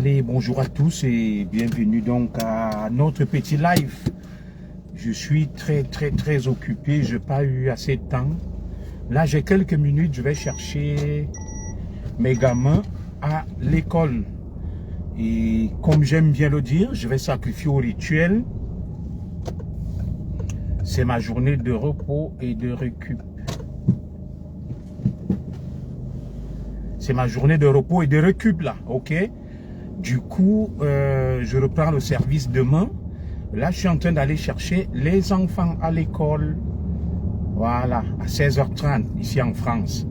Allez, bonjour à tous et bienvenue donc à notre petit live. Je suis très occupé, je n'ai pas eu assez de temps. Là, j'ai quelques minutes, je vais chercher mes gamins à l'école. Et comme j'aime bien le dire, je vais sacrifier au rituel. C'est ma journée de repos et de récup. C'est ma journée de repos et de récup là, ok? Du coup, je reprends le service demain. Là, je suis en train d'aller chercher les enfants à l'école. Voilà, à 16h30, ici en France.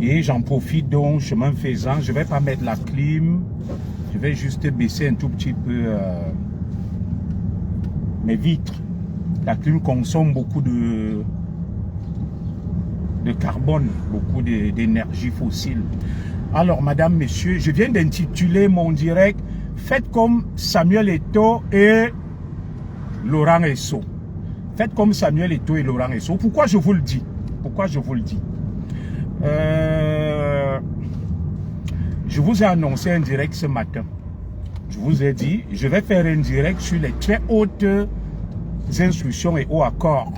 Et j'en profite donc, chemin faisant, je ne vais pas mettre la clim. Je vais juste baisser un tout petit peu mes vitres. La clim consomme beaucoup de carbone, beaucoup d'énergie fossile. Alors, madame, messieurs, je viens d'intituler mon direct « Faites comme Samuel Eto'o et Laurent Esso ». Faites comme Samuel Eto'o et Laurent Esso. Pourquoi je vous le dis? Pourquoi je vous le dis? Je vous ai annoncé un direct ce matin. Je vous ai dit, je vais faire un direct sur les très hautes instructions et hauts accords.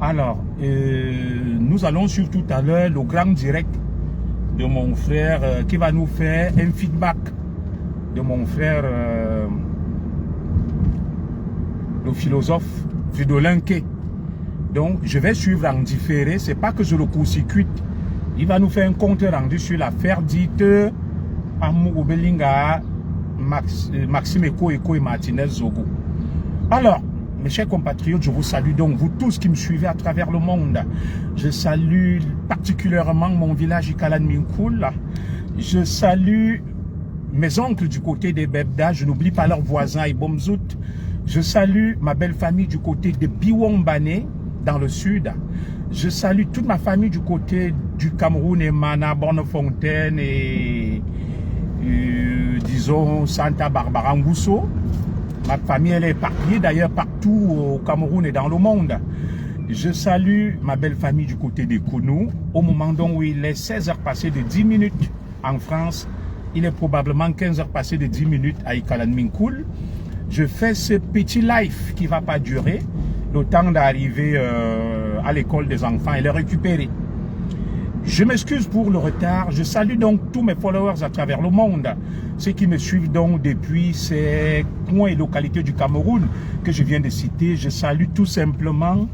Alors, nous allons suivre tout à l'heure le grand direct de mon frère qui va nous faire un feedback de mon frère, le philosophe Fridolin K. Donc, je vais suivre en différé. C'est pas que je le court-circuite. Il va nous faire un compte rendu sur l'affaire dite Amou Belinga, Maxime Eko et Martinez Zogo. Alors, mes chers compatriotes, je vous salue donc, vous tous qui me suivez à travers le monde. Je salue particulièrement mon village Ikalan Minkoul. Je salue mes oncles du côté des Bebda. Je n'oublie pas leurs voisins et Bomzout. Je salue ma belle famille du côté de Biwombane, dans le sud. Je salue toute ma famille du côté du Cameroun et Mana, Bonnefontaine et disons Santa Barbara Ngusso. Ma famille, elle est éparpillée d'ailleurs partout au Cameroun et dans le monde. Je salue ma belle famille du côté des Kounou. Au moment où il est 16h passées de 10 minutes en France, il est probablement 15h passées de 10 minutes à Ikalan Minkoul. Je fais ce petit live qui ne va pas durer, le temps d'arriver à l'école des enfants et les récupérer. Je m'excuse pour le retard. Je salue donc tous mes followers à travers le monde. Ceux qui me suivent donc depuis ces coins et localités du Cameroun que je viens de citer. Je salue tout simplement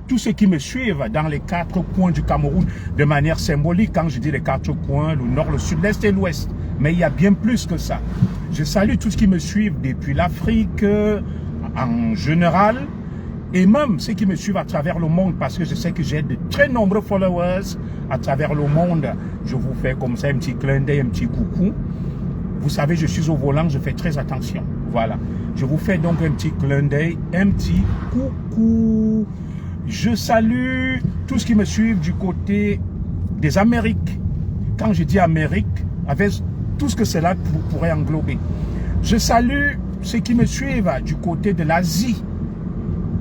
tous ceux qui me suivent dans les 4 coins du Cameroun de manière symbolique. Quand je dis les 4 coins, le nord, le sud, l'est et l'ouest. Mais il y a bien plus que ça. Je salue tous ceux qui me suivent depuis l'Afrique en général. Et même ceux qui me suivent à travers le monde, parce que je sais que j'ai de très nombreux followers à travers le monde. Je vous fais comme ça un petit clin d'œil, un petit coucou. Vous savez, je suis au volant, je fais très attention. Voilà. Je vous fais donc un petit clin d'œil, un petit coucou. Je salue tous ceux qui me suivent du côté des Amériques. Quand je dis Amérique, avec tout ce que cela pourrait englober. Je salue ceux qui me suivent du côté de l'Asie.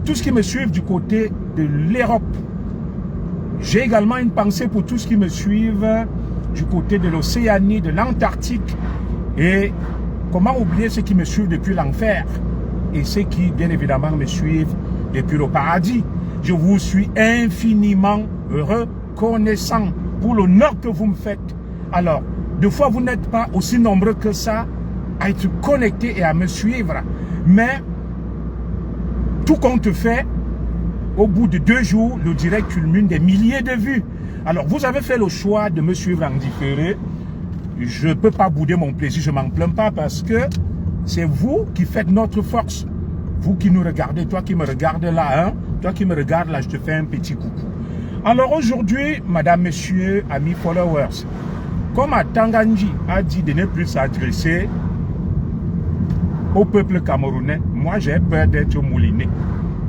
Tous ceux qui me suivent du côté de l'Europe. J'ai également une pensée pour tous ceux qui me suivent du côté de l'Océanie, de l'Antarctique. Et comment oublier ceux qui me suivent depuis l'enfer et ceux qui, bien évidemment, me suivent depuis le paradis. Je vous suis infiniment reconnaissant pour l'honneur que vous me faites. Alors, des fois, vous n'êtes pas aussi nombreux que ça à être connectés et à me suivre. Mais tout compte fait, au bout de 2 jours, le direct culmine des milliers de vues. Alors, vous avez fait le choix de me suivre en différé. Je ne peux pas bouder mon plaisir, je ne m'en plains pas parce que c'est vous qui faites notre force. Vous qui nous regardez, toi qui me regardes là, hein, toi qui me regardes là, je te fais un petit coucou. Alors aujourd'hui, madame, messieurs, amis followers, comme Tanganji a dit de ne plus s'adresser au peuple camerounais, moi j'ai peur d'être mouliné.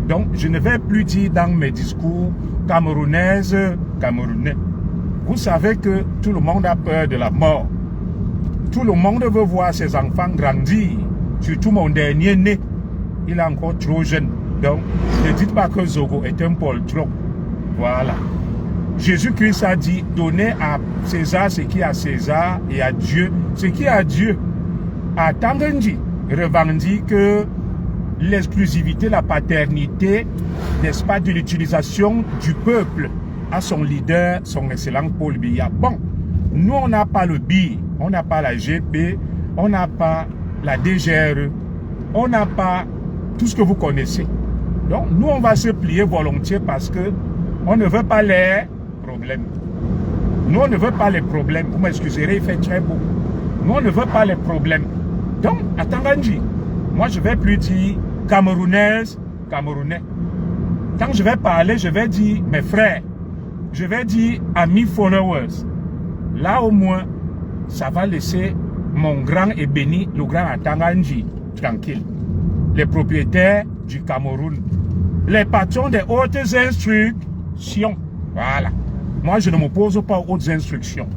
Donc je ne vais plus dire dans mes discours camerounais. Vous savez que tout le monde a peur de la mort. Tout le monde veut voir ses enfants grandir. Surtout mon dernier né. Il est encore trop jeune. Donc ne dites pas que Zogo est un poltron. Voilà. Jésus-Christ a dit, donnez à César ce qui est à César et à Dieu ce qui est à Dieu. à Tanganji revendique l'exclusivité, la paternité, n'est-ce pas, de l'utilisation du peuple à son leader, son excellent Paul Biya. Bon, nous on n'a pas le BI, on n'a pas la GP, on n'a pas la DGRE, on n'a pas tout ce que vous connaissez. Donc nous on va se plier volontiers parce que on ne veut pas les problèmes. Nous on ne veut pas les problèmes. Vous m'excuserez, il fait très beau. Nous on ne veut pas les problèmes. Donc à Tanganji, moi je vais plus dire Camerounaise, Camerounais. Quand je vais parler, je vais dire mes frères. Je vais dire amis followers. Là au moins, ça va laisser mon grand et béni, le grand Atanganji, tranquille. Les propriétaires du Cameroun. Les patrons des hautes instructions. Voilà. Moi, je ne m'oppose pas aux hautes instructions.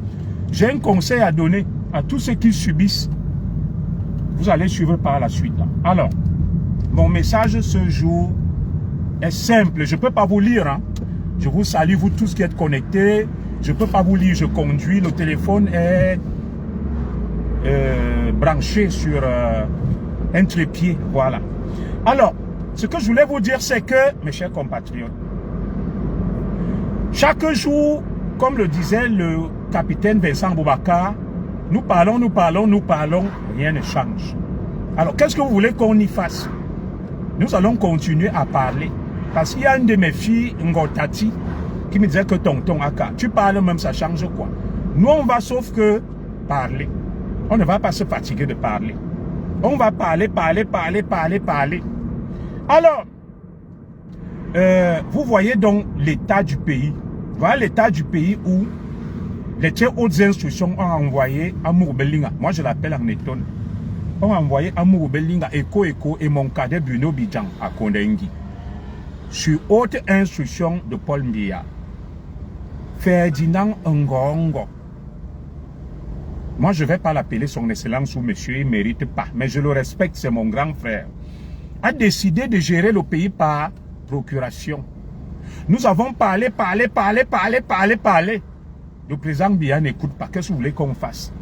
J'ai un conseil à donner à tous ceux qui subissent. Vous allez suivre par la suite. Là. Alors, mon message ce jour est simple. Je ne peux pas vous lire. Hein. Je vous salue, vous tous qui êtes connectés. Je ne peux pas vous lire. Je conduis. Le téléphone est branché sur un trépied. Voilà. Alors, ce que je voulais vous dire, c'est que, mes chers compatriotes, chaque jour, comme le disait le capitaine Vincent Boubacar, nous parlons, rien ne change. Alors, qu'est-ce que vous voulez qu'on y fasse? Nous allons continuer à parler. Parce qu'il y a une de mes filles, Ngotati, qui me disait que tonton Aka, tu parles même, ça change quoi? Nous, on va sauf que parler. On ne va pas se fatiguer de parler. On va parler. Alors, vous voyez donc l'état du pays. Voilà l'état du pays où les très hautes instructions ont envoyé Amour Belinga. Moi, je l'appelle Arneton. Ont envoyé Amour Belinga, Eko et mon cadet Bruno Bidjan à Kondengi. Sur haute instruction de Paul Biya. Ferdinand Ngongo. Moi, je ne vais pas l'appeler son excellence ou monsieur, il ne mérite pas. Mais je le respecte, c'est mon grand frère. A décidé de gérer le pays par procuration. Nous avons parlé. Le président Biya n'écoute pas. Qu'est-ce que vous voulez qu'on fasse?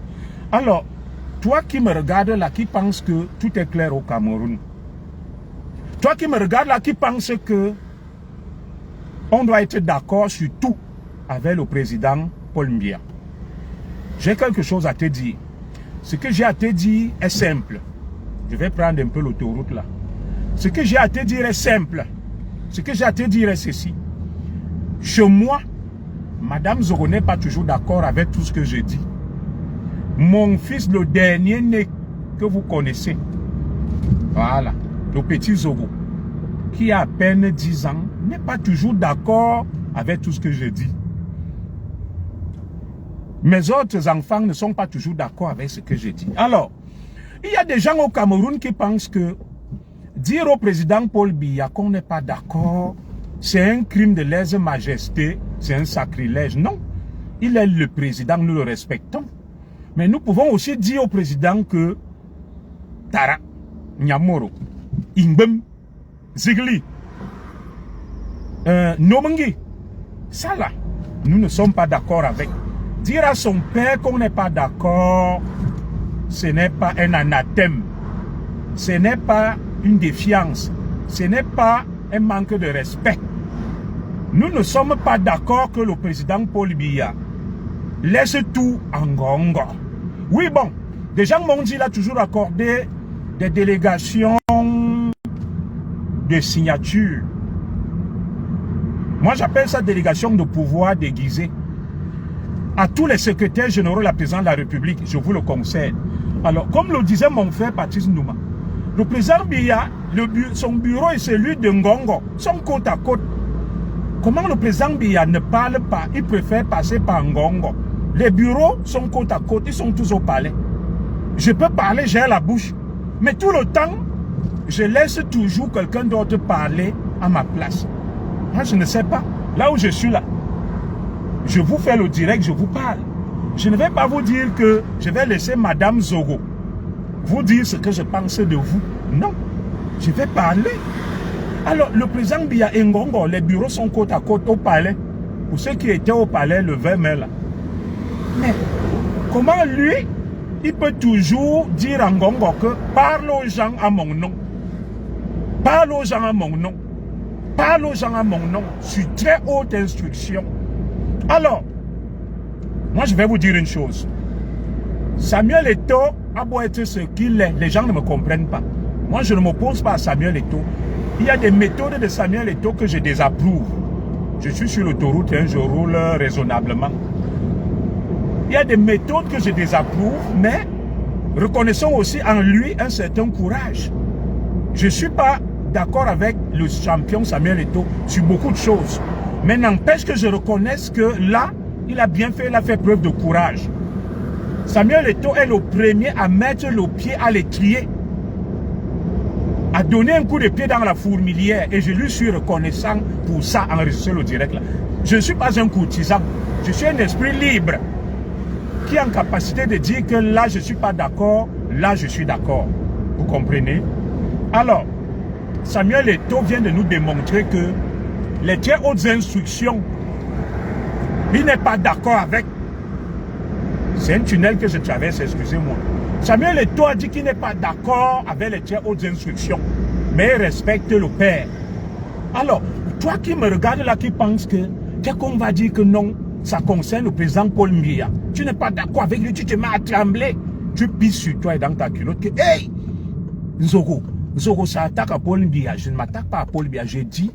Alors, toi qui me regardes là, qui pense que tout est clair au Cameroun. Toi qui me regardes là, qui pense que on doit être d'accord sur tout avec le président Paul Biya. J'ai quelque chose à te dire. Ce que j'ai à te dire est simple. Je vais prendre un peu l'autoroute là. Ce que j'ai à te dire est simple. Ce que j'ai à te dire est ceci. Chez moi, Madame Zogo n'est pas toujours d'accord avec tout ce que je dis. Mon fils, le dernier né que vous connaissez, voilà, le petit Zogo, qui a à peine 10 ans, n'est pas toujours d'accord avec tout ce que je dis. Mes autres enfants ne sont pas toujours d'accord avec ce que je dis. Alors, il y a des gens au Cameroun qui pensent que dire au président Paul Biya qu'on n'est pas d'accord, c'est un crime de lèse-majesté, c'est un sacrilège. Non, il est le président, nous le respectons. Mais nous pouvons aussi dire au président que Tara, Nyamoro, Ingbem, Zigli, Nomangi, ça là, nous ne sommes pas d'accord avec. Dire à son père qu'on n'est pas d'accord, ce n'est pas un anathème, ce n'est pas une défiance, ce n'est pas un manque de respect. Nous ne sommes pas d'accord que le président Paul Biya laisse tout en Ngongo. Oui, bon, des gens m'ont dit qu'il a toujours accordé des délégations de signature. Moi, j'appelle ça délégation de pouvoir déguisé. À tous les secrétaires généraux de la présidence de la République, je vous le conseille. Alors, comme le disait mon frère Patrice Nouma, le président Biya, son bureau et celui de Ngongo sont côte à côte. Comment le président Biya ne parle pas, il préfère passer par Ngongo. Les bureaux sont côte à côte, ils sont tous au palais. Je peux parler, j'ai la bouche. Mais tout le temps, je laisse toujours quelqu'un d'autre parler à ma place. Moi, je ne sais pas. Là où je suis là, je vous fais le direct, je vous parle. Je ne vais pas vous dire que je vais laisser Madame Zogo vous dire ce que je pense de vous. Non, je vais parler. Alors, le président Biya et Ngongo, les bureaux sont côte à côte au palais. Pour ceux qui étaient au palais le 20 mai là. Mais comment lui, il peut toujours dire à Ngongo que parle aux gens à mon nom. Parle aux gens à mon nom. Parle aux gens à mon nom. Sur très haute instruction. Alors, moi je vais vous dire une chose. Samuel Eto'o a beau être ce qu'il est, les gens ne me comprennent pas. Moi je ne m'oppose pas à Samuel Eto'o. Il y a des méthodes de Samuel Eto'o que je désapprouve. Je suis sur l'autoroute et je roule raisonnablement. Il y a des méthodes que je désapprouve, mais reconnaissons aussi en lui un certain courage. Je ne suis pas d'accord avec le champion Samuel Eto'o sur beaucoup de choses. Mais n'empêche que je reconnaisse que là, il a bien fait, il a fait preuve de courage. Samuel Eto'o est le premier à mettre le pied à l'étrier, à donner un coup de pied dans la fourmilière, et je lui suis reconnaissant pour ça, enregistrer le direct là. Je ne suis pas un courtisan, je suis un esprit libre qui est en capacité de dire que là je ne suis pas d'accord, là je suis d'accord. Vous comprenez? Alors, Samuel Eto'o vient de nous démontrer que les très hautes instructions, il n'est pas d'accord avec. C'est un tunnel que je traverse, excusez-moi. Samuel Eto'o a dit qu'il n'est pas d'accord avec les très hautes instructions, mais il respecte le père. Alors, toi qui me regardes là, qui penses que, dès qu'on va dire que non, ça concerne le président Paul Biya, tu n'es pas d'accord avec lui, tu te mets à trembler, tu pisses sur toi et dans ta culotte que, hey, Nzogo, ça attaque à Paul Biya. Je ne m'attaque pas à Paul Biya, j'ai dit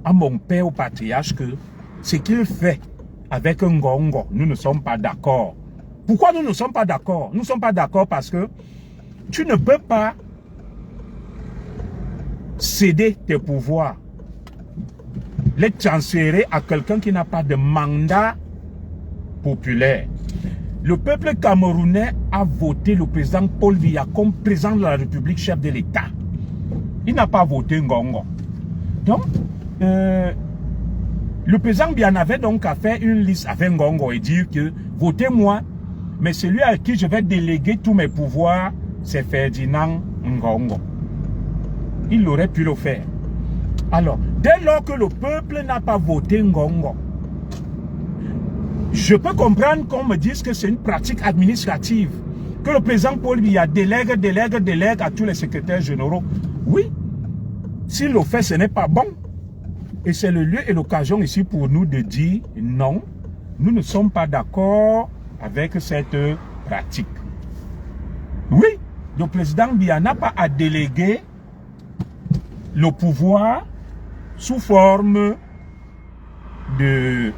à mon père au patriarche que ce qu'il fait avec Ngongo, nous ne sommes pas d'accord. Pourquoi nous ne sommes pas d'accord? Nous ne sommes pas d'accord parce que tu ne peux pas céder tes pouvoirs, les transférer à quelqu'un qui n'a pas de mandat populaire. Le peuple camerounais a voté le président Paul Biya comme président de la République, chef de l'État. Il n'a pas voté Ngongo. Donc, le président Biya avait donc à faire une liste avec Ngongo et dire que votez-moi, mais celui à qui je vais déléguer tous mes pouvoirs, c'est Ferdinand Ngongo. Il aurait pu le faire. Alors, dès lors que le peuple n'a pas voté Ngongo, je peux comprendre qu'on me dise que c'est une pratique administrative, que le président Paul Biya délègue à tous les secrétaires généraux. Oui, s'il le fait, ce n'est pas bon. Et c'est le lieu et l'occasion ici pour nous de dire non, nous ne sommes pas d'accord avec cette pratique. Oui, le président Biya n'a pas à déléguer le pouvoir sous forme de...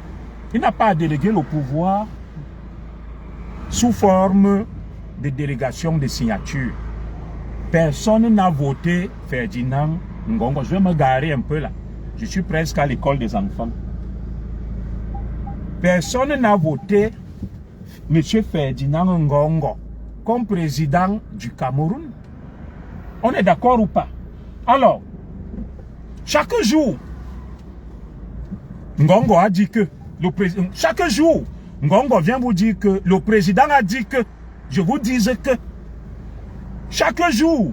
Il n'a pas à déléguer le pouvoir sous forme de délégation de signature. Personne n'a voté Ferdinand Ngongo. Je vais me garer un peu là. Je suis presque à l'école des enfants. Personne n'a voté M. Ferdinand Ngongo comme président du Cameroun. On est d'accord ou pas? Alors, chaque jour, Ngongo a dit que le président, chaque jour, Ngongo vient vous dire que le président a dit que, je vous dise que, chaque jour,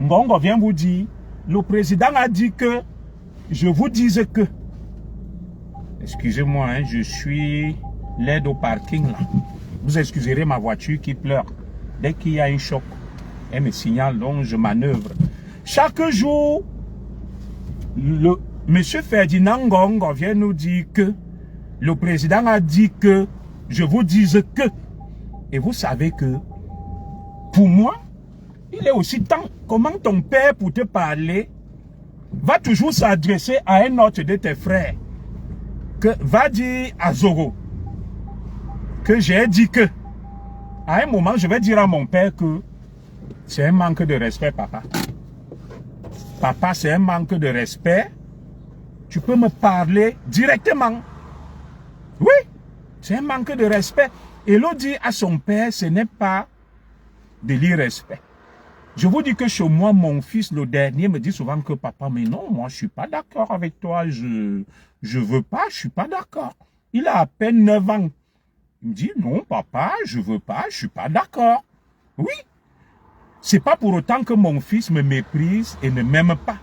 Ngongo vient vous dire, le président a dit que, je vous dise que, excusez-moi, hein, je suis l'aide au parking là. Vous excuserez ma voiture qui pleure. Dès qu'il y a un choc, elle me signale, donc je manœuvre. Chaque jour, monsieur Ferdinand Ngongo vient nous dire que le président a dit que je vous dise que. Et vous savez que pour moi, il est aussi temps. Comment ton père pour te parler va toujours s'adresser à un autre de tes frères que va dire à Zogo que j'ai dit que. À un moment, je vais dire à mon père que c'est un manque de respect, papa. Papa, c'est un manque de respect. Tu peux me parler directement. Oui, c'est un manque de respect. Et l'autre dit à son père, ce n'est pas de l'irrespect. Je vous dis que chez moi, mon fils, le dernier, me dit souvent que papa, mais non, moi, je suis pas d'accord avec toi. Je veux pas, je suis pas d'accord. Il a à peine 9 ans. Il me dit, non, papa, je veux pas, je suis pas d'accord. Oui. C'est pas pour autant que mon fils me méprise et ne m'aime pas.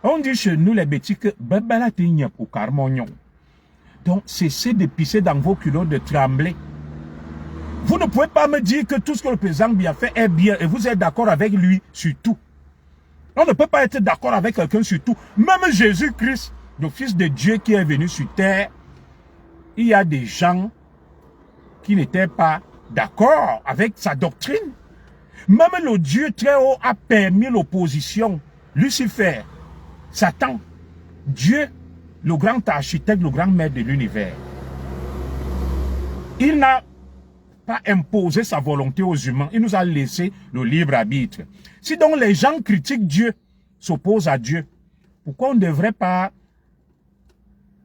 On dit chez nous, les bêtises, que bébé tigna au carmognon. Donc, cessez de pisser dans vos culottes, de trembler. Vous ne pouvez pas me dire que tout ce que le président Biya fait est bien et vous êtes d'accord avec lui sur tout. On ne peut pas être d'accord avec quelqu'un sur tout. Même Jésus-Christ, le Fils de Dieu qui est venu sur terre, il y a des gens qui n'étaient pas d'accord avec sa doctrine. Même le Dieu très haut a permis l'opposition. Lucifer, Satan, Dieu, le grand architecte, le grand maître de l'univers. Il n'a pas imposé sa volonté aux humains. Il nous a laissé le libre arbitre. Si donc les gens critiquent Dieu, s'opposent à Dieu, pourquoi on ne devrait pas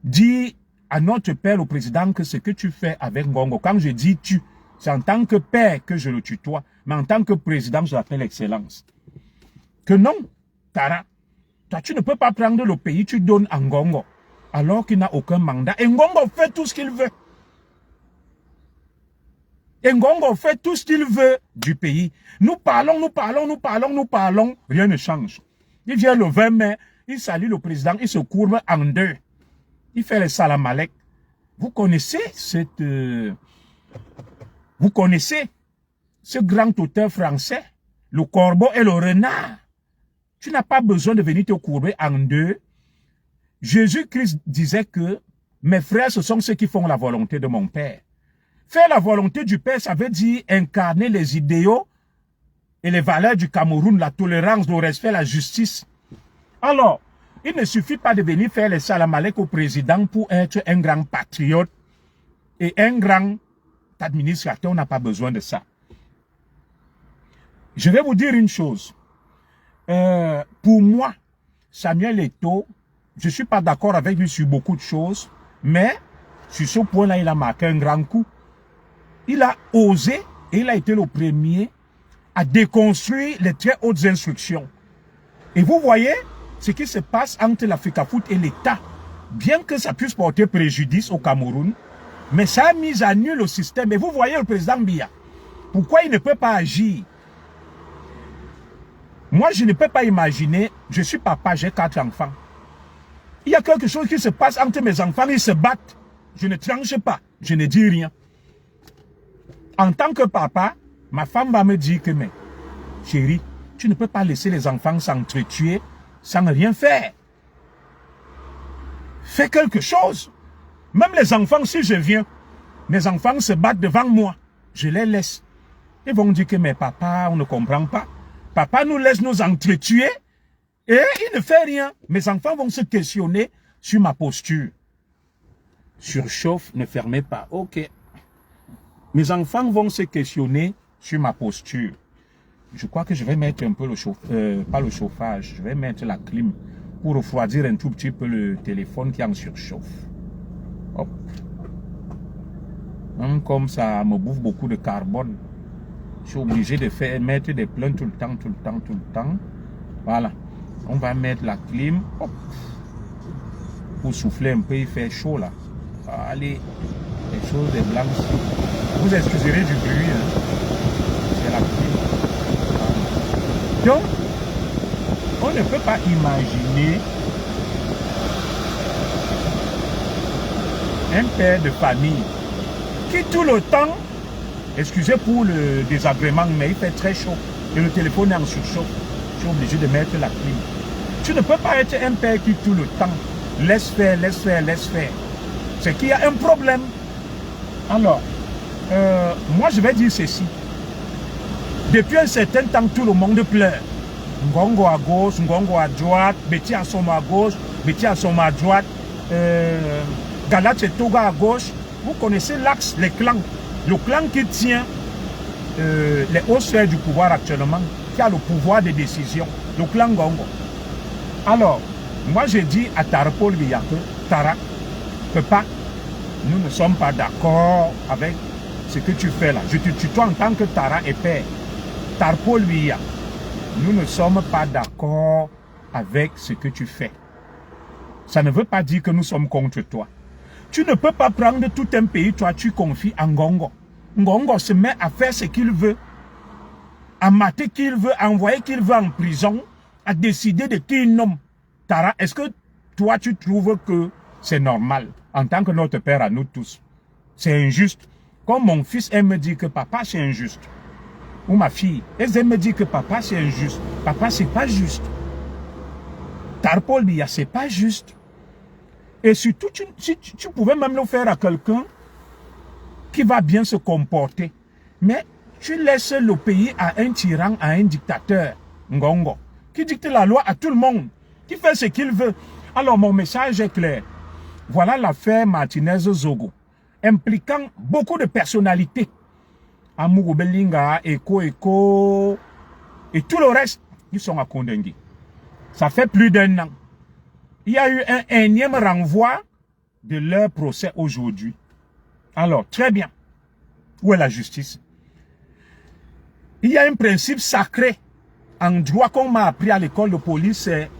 dire à notre père, le président, que ce que tu fais avec Ngongo, quand je dis tu, c'est en tant que père que je le tutoie, mais en tant que président, je l'appelle excellence. Que non, Tara, toi tu ne peux pas prendre le pays, tu donnes à Ngongo, alors qu'il n'a aucun mandat. Et Ngongo fait tout ce qu'il veut. Et Ngongo fait tout ce qu'il veut du pays. Nous parlons, rien ne change. Il vient le 20 mai, il salue le président, il se courbe en deux. Il fait le salam alek. Vous connaissez ce grand auteur français, le corbeau et le renard. Tu n'as pas besoin de venir te courber en deux. Jésus-Christ disait que mes frères, ce sont ceux qui font la volonté de mon Père. Faire la volonté du Père, ça veut dire incarner les idéaux et les valeurs du Cameroun, la tolérance, le respect, la justice. Alors, il ne suffit pas de venir faire les salam alek au président pour être un grand patriote et un grand administrateur. On n'a pas besoin de ça. Je vais vous dire une chose. Pour moi, Samuel Eto'o, je ne suis pas d'accord avec lui sur beaucoup de choses, mais sur ce point-là, il a marqué un grand coup. Il a osé et il a été le premier à déconstruire les très hautes instructions. Et vous voyez ce qui se passe entre l'Africafoot et l'État. Bien que ça puisse porter préjudice au Cameroun, mais ça a mis à nu le système. Et vous voyez le président Biya, pourquoi il ne peut pas agir? Moi, je ne peux pas imaginer, je suis papa, j'ai 4 enfants. Il y a quelque chose qui se passe entre mes enfants, ils se battent. Je ne tranche pas, je ne dis rien. En tant que papa, ma femme va me dire que, mais, chérie, tu ne peux pas laisser les enfants s'entretuer sans rien faire. Fais quelque chose. Même les enfants, si je viens, mes enfants se battent devant moi. Je les laisse. Ils vont dire que, mais papa, on ne comprend pas. Papa nous laisse nous entretuer et il ne fait rien. Mes enfants vont se questionner sur ma posture. Surchauffe, ne fermez pas. Ok. Mes enfants vont se questionner sur ma posture. Je crois que je vais mettre un peu le chauffage, pas le chauffage, je vais mettre la clim pour refroidir un tout petit peu le téléphone qui en surchauffe. Hop. Comme ça me bouffe beaucoup de carbone. Je suis obligé de mettre des pleins tout le temps. Voilà. On va mettre la clim. Hop. Pour souffler un peu, il fait chaud là. Allez, les choses des blancs. Vous excuserez du bruit. Hein. C'est la clim. Voilà. Donc, on ne peut pas imaginer un père de famille qui tout le temps, excusez pour le désagrément, mais il fait très chaud et le téléphone est en surchauffe. Je suis obligé de mettre la clim. Tu ne peux pas être un père qui tout le temps laisse faire. C'est qu'il y a un problème. Alors, moi je vais dire ceci. Depuis un certain temps, tout le monde pleure. Ngongo à gauche, Ngongo à droite, Betty Assoma à gauche, Betty Assoma à droite, Galat et Toga à gauche. Vous connaissez l'axe, les clans. Le clan qui tient les hauts sphères du pouvoir actuellement, qui a le pouvoir de décision, le clan Ngongo. Alors, moi je dis à Tarpol Biya que Tara, papa, nous ne sommes pas d'accord avec ce que tu fais là. Je te tutoie en tant que Tara et père. Tarpol Biya, nous ne sommes pas d'accord avec ce que tu fais. Ça ne veut pas dire que nous sommes contre toi. Tu ne peux pas prendre tout un pays, toi tu confies à Ngongo. Ngongo se met à faire ce qu'il veut, à mater qu'il veut, à envoyer qu'il veut en prison, à décider de qui il nomme. Tara, est-ce que toi tu trouves que c'est normal en tant que notre père à nous tous? C'est injuste. Quand mon fils aime me dire que papa c'est injuste, ou ma fille, elle aime me dire que papa c'est injuste, papa c'est pas juste. Tarpol Biya, c'est pas juste. Et surtout, tu pouvais même le faire à quelqu'un qui va bien se comporter. Mais tu laisses le pays à un tyran, à un dictateur, Ngongo, qui dicte la loi à tout le monde, qui fait ce qu'il veut. Alors mon message est clair. Voilà l'affaire Martinez-Zogo, impliquant beaucoup de personnalités. Amourou Belinga, Eko, et tout le reste, ils sont à Kondengui. Ça fait plus d'1 an. Il y a eu un énième renvoi de leur procès aujourd'hui. Alors, très bien. Où est la justice? Il y a un principe sacré en droit qu'on m'a appris à l'école de police, c'est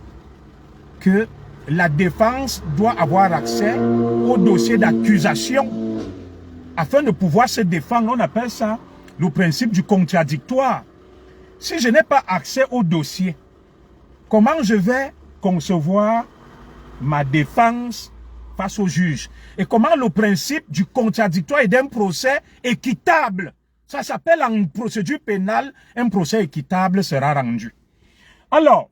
que la défense doit avoir accès au dossier d'accusation afin de pouvoir se défendre. On appelle ça le principe du contradictoire. Si je n'ai pas accès au dossier, comment je vais concevoir ma défense face au juge? Et comment le principe du contradictoire et d'un procès équitable, ça s'appelle en procédure pénale, un procès équitable sera rendu. Alors,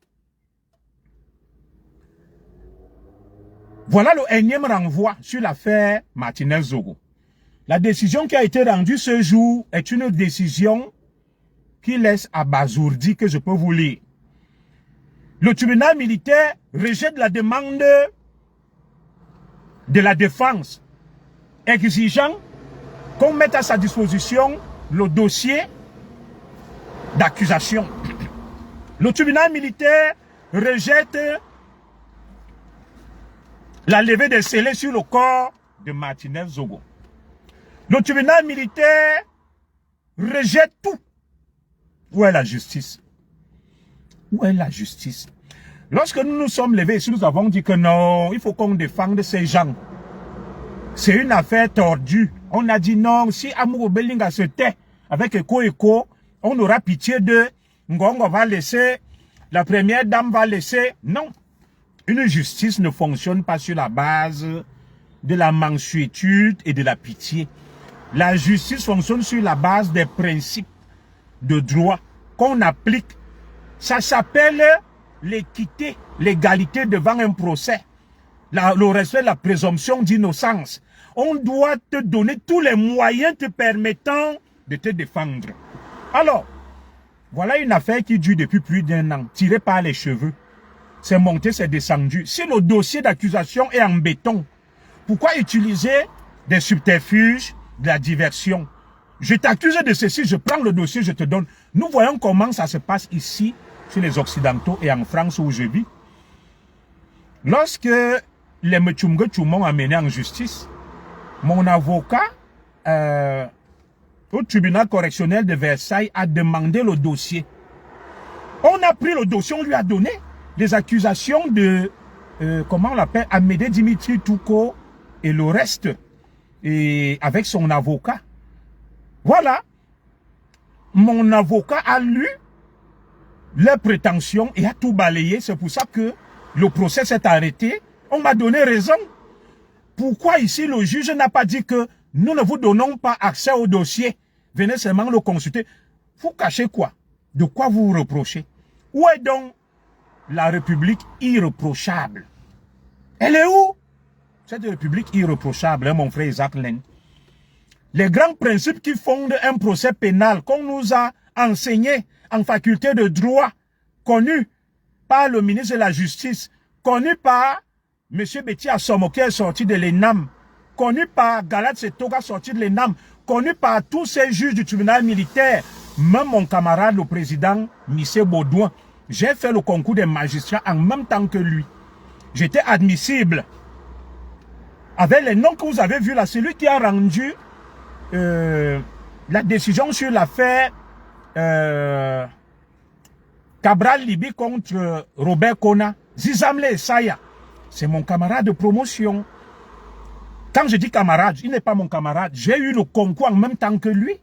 voilà le énième renvoi sur l'affaire Martinez-Zogo. La décision qui a été rendue ce jour est une décision qui laisse abasourdi, que je peux vous lire. Le tribunal militaire rejette la demande de la défense, exigeant qu'on mette à sa disposition le dossier d'accusation. Le tribunal militaire rejette la levée des scellés sur le corps de Martinez-Zogo. Le tribunal militaire rejette tout. Où est la justice? Où est la justice? Lorsque nous nous sommes levés, si nous avons dit que non, il faut qu'on défende ces gens. C'est une affaire tordue. On a dit non, si Amourou Belinga se tait avec Eko, on aura pitié d'eux. Ngongo va laisser, la première dame va laisser. Non. Une justice ne fonctionne pas sur la base de la mansuétude et de la pitié. La justice fonctionne sur la base des principes de droit qu'on applique. Ça s'appelle l'équité, l'égalité devant un procès. Le respect de la présomption d'innocence. On doit te donner tous les moyens te permettant de te défendre. Alors, voilà une affaire qui dure depuis plus d'1 an, tirée par les cheveux. C'est monté, c'est descendu. Si le dossier d'accusation est en béton, pourquoi utiliser des subterfuges, de la diversion? Je t'accuse de ceci, je prends le dossier, je te donne. Nous voyons comment ça se passe ici, chez les Occidentaux et en France où je vis. Lorsque les Mechumge m'ont amené en justice, mon avocat au tribunal correctionnel de Versailles a demandé le dossier. On a pris le dossier, on lui a donné les accusations de, comment on l'appelle, Amédée Dimitri Touko et le reste, et avec son avocat. Voilà. Mon avocat a lu leurs prétentions et a tout balayé. C'est pour ça que le procès s'est arrêté. On m'a donné raison. Pourquoi ici le juge n'a pas dit que nous ne vous donnons pas accès au dossier? Venez seulement le consulter. Vous cachez quoi? De quoi vous reprochez? Où est donc la République irréprochable? Elle est où? Cette République irréprochable, hein, mon frère Isaac Len. Les grands principes qui fondent un procès pénal qu'on nous a enseigné en faculté de droit, connu par le ministre de la Justice, connu par M. Betty Assomo qui est sorti de l'ENAM, connu par Galat Setoga sorti de l'ENAM, connu par tous ces juges du tribunal militaire, même mon camarade le président Michel Baudouin. J'ai fait le concours des magistrats en même temps que lui. J'étais admissible. Avec les noms que vous avez vus là, celui qui a rendu la décision sur l'affaire Cabral Libi contre Robert Kona, Zizamle Essaya, c'est mon camarade de promotion. Quand je dis camarade, il n'est pas mon camarade. J'ai eu le concours en même temps que lui.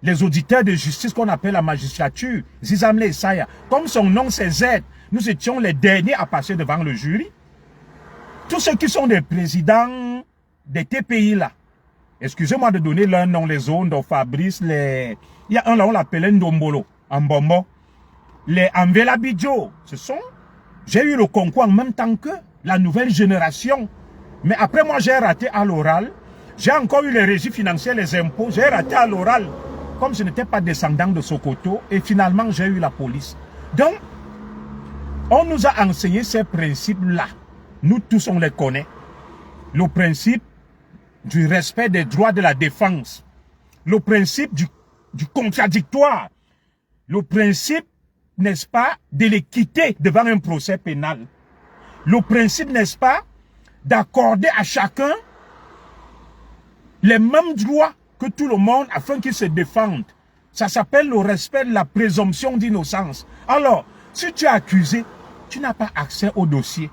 Les auditeurs de justice qu'on appelle la magistrature, Zizamle Essaya. Comme son nom c'est Z, nous étions les derniers à passer devant le jury. Tous ceux qui sont des présidents des TPI là, Excusez-moi de donner leur nom, les zones de Fabrice, les... Il y a un là, on l'appelait Ndombolo, en Bombo. Les Amvela Bidjo, ce sont... J'ai eu le concours en même temps que la nouvelle génération. Mais après, moi, j'ai raté à l'oral. J'ai encore eu les régies financières, les impôts. J'ai raté à l'oral. Comme je n'étais pas descendant de Sokoto. Et finalement, j'ai eu la police. Donc, on nous a enseigné ces principes-là. Nous tous, on les connaît. Le principe du respect des droits de la défense. Le principe du contradictoire. Le principe, n'est-ce pas, de l'équité devant un procès pénal. Le principe, n'est-ce pas, d'accorder à chacun les mêmes droits que tout le monde afin qu'il se défende. Ça s'appelle le respect de la présomption d'innocence. Alors, si tu es accusé, tu n'as pas accès au dossier.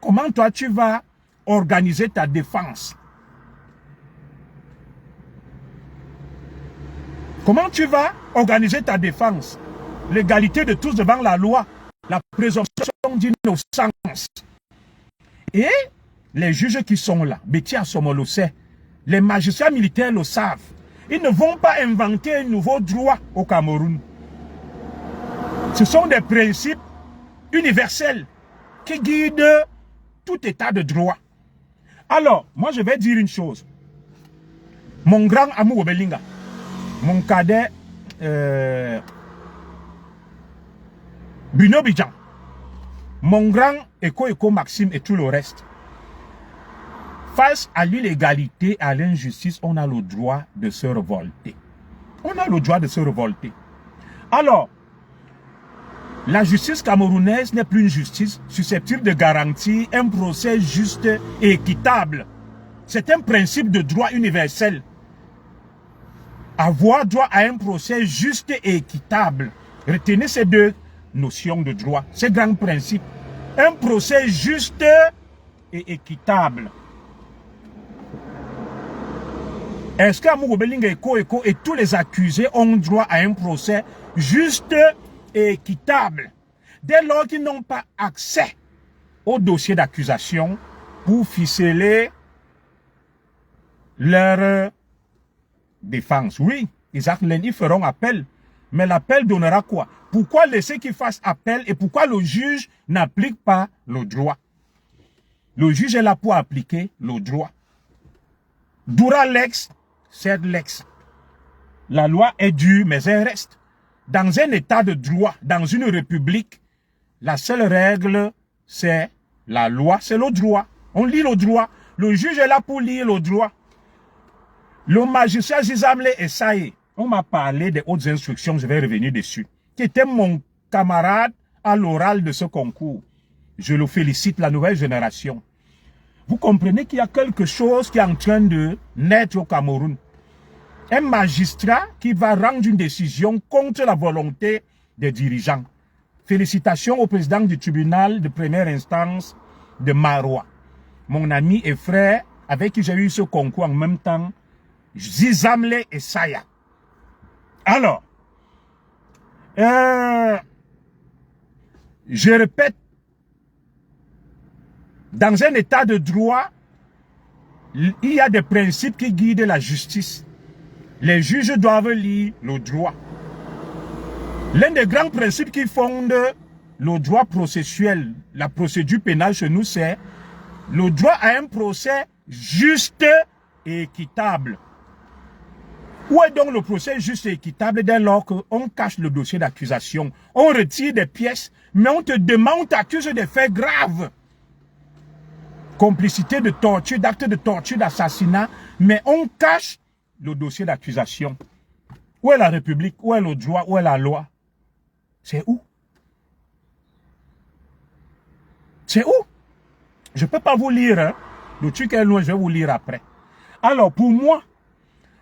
Comment toi tu vas organiser ta défense? Comment tu vas organiser ta défense? L'égalité de tous devant la loi, la présomption d'innocence. Et les juges qui sont là, Betty Assomo le sait, les magistrats militaires le savent. Ils ne vont pas inventer un nouveau droit au Cameroun. Ce sont des principes universels qui guident tout état de droit. Alors, moi je vais dire une chose. Mon grand Amou Obelinga, mon cadet Bruno Bidjan, mon grand Eko Maxime et tout le reste. Face à l'illégalité et à l'injustice, on a le droit de se révolter. On a le droit de se révolter. Alors, la justice camerounaise n'est plus une justice susceptible de garantir un procès juste et équitable. C'est un principe de droit universel. Avoir droit à un procès juste et équitable. Retenez ces deux notions de droit, ces grands principes. Un procès juste et équitable. Est-ce qu'Amou Belinga Eko et tous les accusés ont droit à un procès juste et équitable dès lors qu'ils n'ont pas accès au dossier d'accusation pour ficeler leur défense? Oui, Isaac Lenny feront appel. Mais l'appel donnera quoi? Pourquoi laisser qu'ils fassent appel et pourquoi le juge n'applique pas le droit? Le juge est là pour appliquer le droit. Dura lex, sed lex. La loi est dure, mais elle reste. Dans un état de droit, dans une république, la seule règle, c'est la loi, c'est le droit. On lit le droit. Le juge est là pour lire le droit. Le magistrat Zizamle Essaye, on m'a parlé des hautes instructions, je vais revenir dessus, qui était mon camarade à l'oral de ce concours. Je le félicite, la nouvelle génération. Vous comprenez qu'il y a quelque chose qui est en train de naître au Cameroun. Un magistrat qui va rendre une décision contre la volonté des dirigeants. Félicitations au président du tribunal de première instance de Marois. Mon ami et frère, avec qui j'ai eu ce concours en même temps, Zizamle Essaye. Alors, je répète, dans un état de droit, il y a des principes qui guident la justice. Les juges doivent lire le droit. L'un des grands principes qui fondent le droit processuel, la procédure pénale chez nous, c'est le droit à un procès juste et équitable. Où est donc le procès juste et équitable dès lors qu'on cache le dossier d'accusation? On retire des pièces, mais on te demande, on t'accuse des faits graves. Complicité de torture, d'actes de torture, d'assassinat, mais on cache le dossier d'accusation. Où est la République? Où est le droit? Où est la loi? C'est où? C'est où? Je ne peux pas vous lire, hein? Le truc est loin, je vais vous lire après. Alors, pour moi,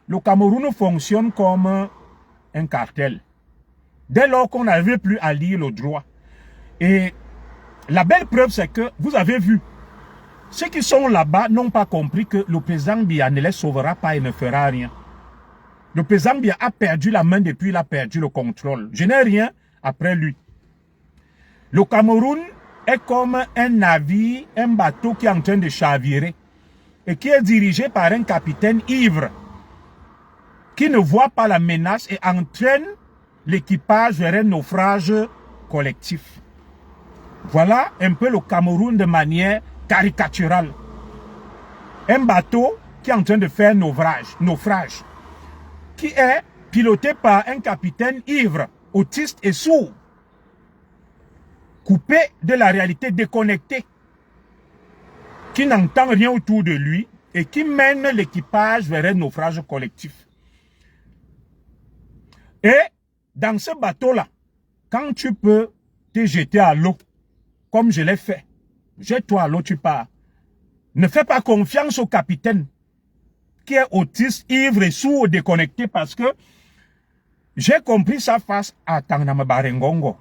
le Cameroun fonctionne comme un cartel. Dès lors qu'on n'arrive plus à lire le droit. Et la belle preuve, c'est que, vous avez vu, ceux qui sont là-bas n'ont pas compris que le président Biya ne les sauvera pas et ne fera rien. Le président Biya a perdu la main depuis qu'il a perdu le contrôle. Je n'ai rien après lui. Le Cameroun est comme un navire, un bateau qui est en train de chavirer. et qui est dirigé par un capitaine ivre qui ne voit pas la menace et entraîne l'équipage vers un naufrage collectif. Voilà un peu le Cameroun de manière caricaturale. Un bateau qui est en train de faire naufrage, qui est piloté par un capitaine ivre, autiste et sourd, coupé de la réalité, déconnecté, qui n'entend rien autour de lui et qui mène l'équipage vers un naufrage collectif. Et dans ce bateau-là, quand tu peux te jeter à l'eau, comme je l'ai fait, jette-toi à l'eau, tu pars. Ne fais pas confiance au capitaine qui est autiste, ivre et sourd, déconnecté, parce que j'ai compris ça face à Tangnamabara Ngongo.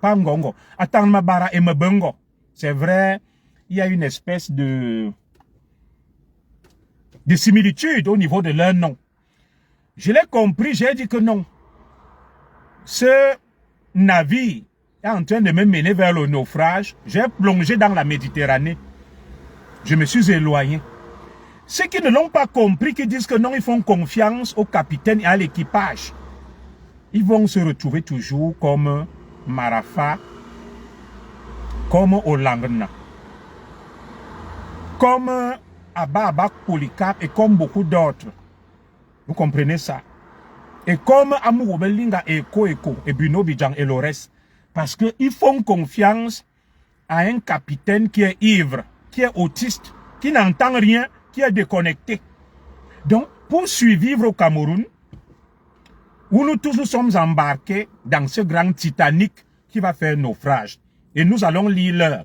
Pas Ngongo, à Tangnamabara et Mbongo. C'est vrai, il y a une espèce de similitude au niveau de leur nom. Je l'ai compris, j'ai dit que non. Ce navire est en train de me mener vers le naufrage. J'ai plongé dans la Méditerranée. Je me suis éloigné. Ceux qui ne l'ont pas compris, qui disent que non, ils font confiance au capitaine et à l'équipage, ils vont se retrouver toujours comme Marafa, comme Olangna, comme Abba Polycarpe et comme beaucoup d'autres. Vous comprenez ça? Et comme Amourou Belinga et Eko et Bruno Bidjan et le reste. Parce qu'ils font confiance à un capitaine qui est ivre, qui est autiste, qui n'entend rien, qui est déconnecté. Donc, pour survivre au Cameroun, où nous tous nous sommes embarqués dans ce grand Titanic qui va faire naufrage. Et nous allons lire l'heure.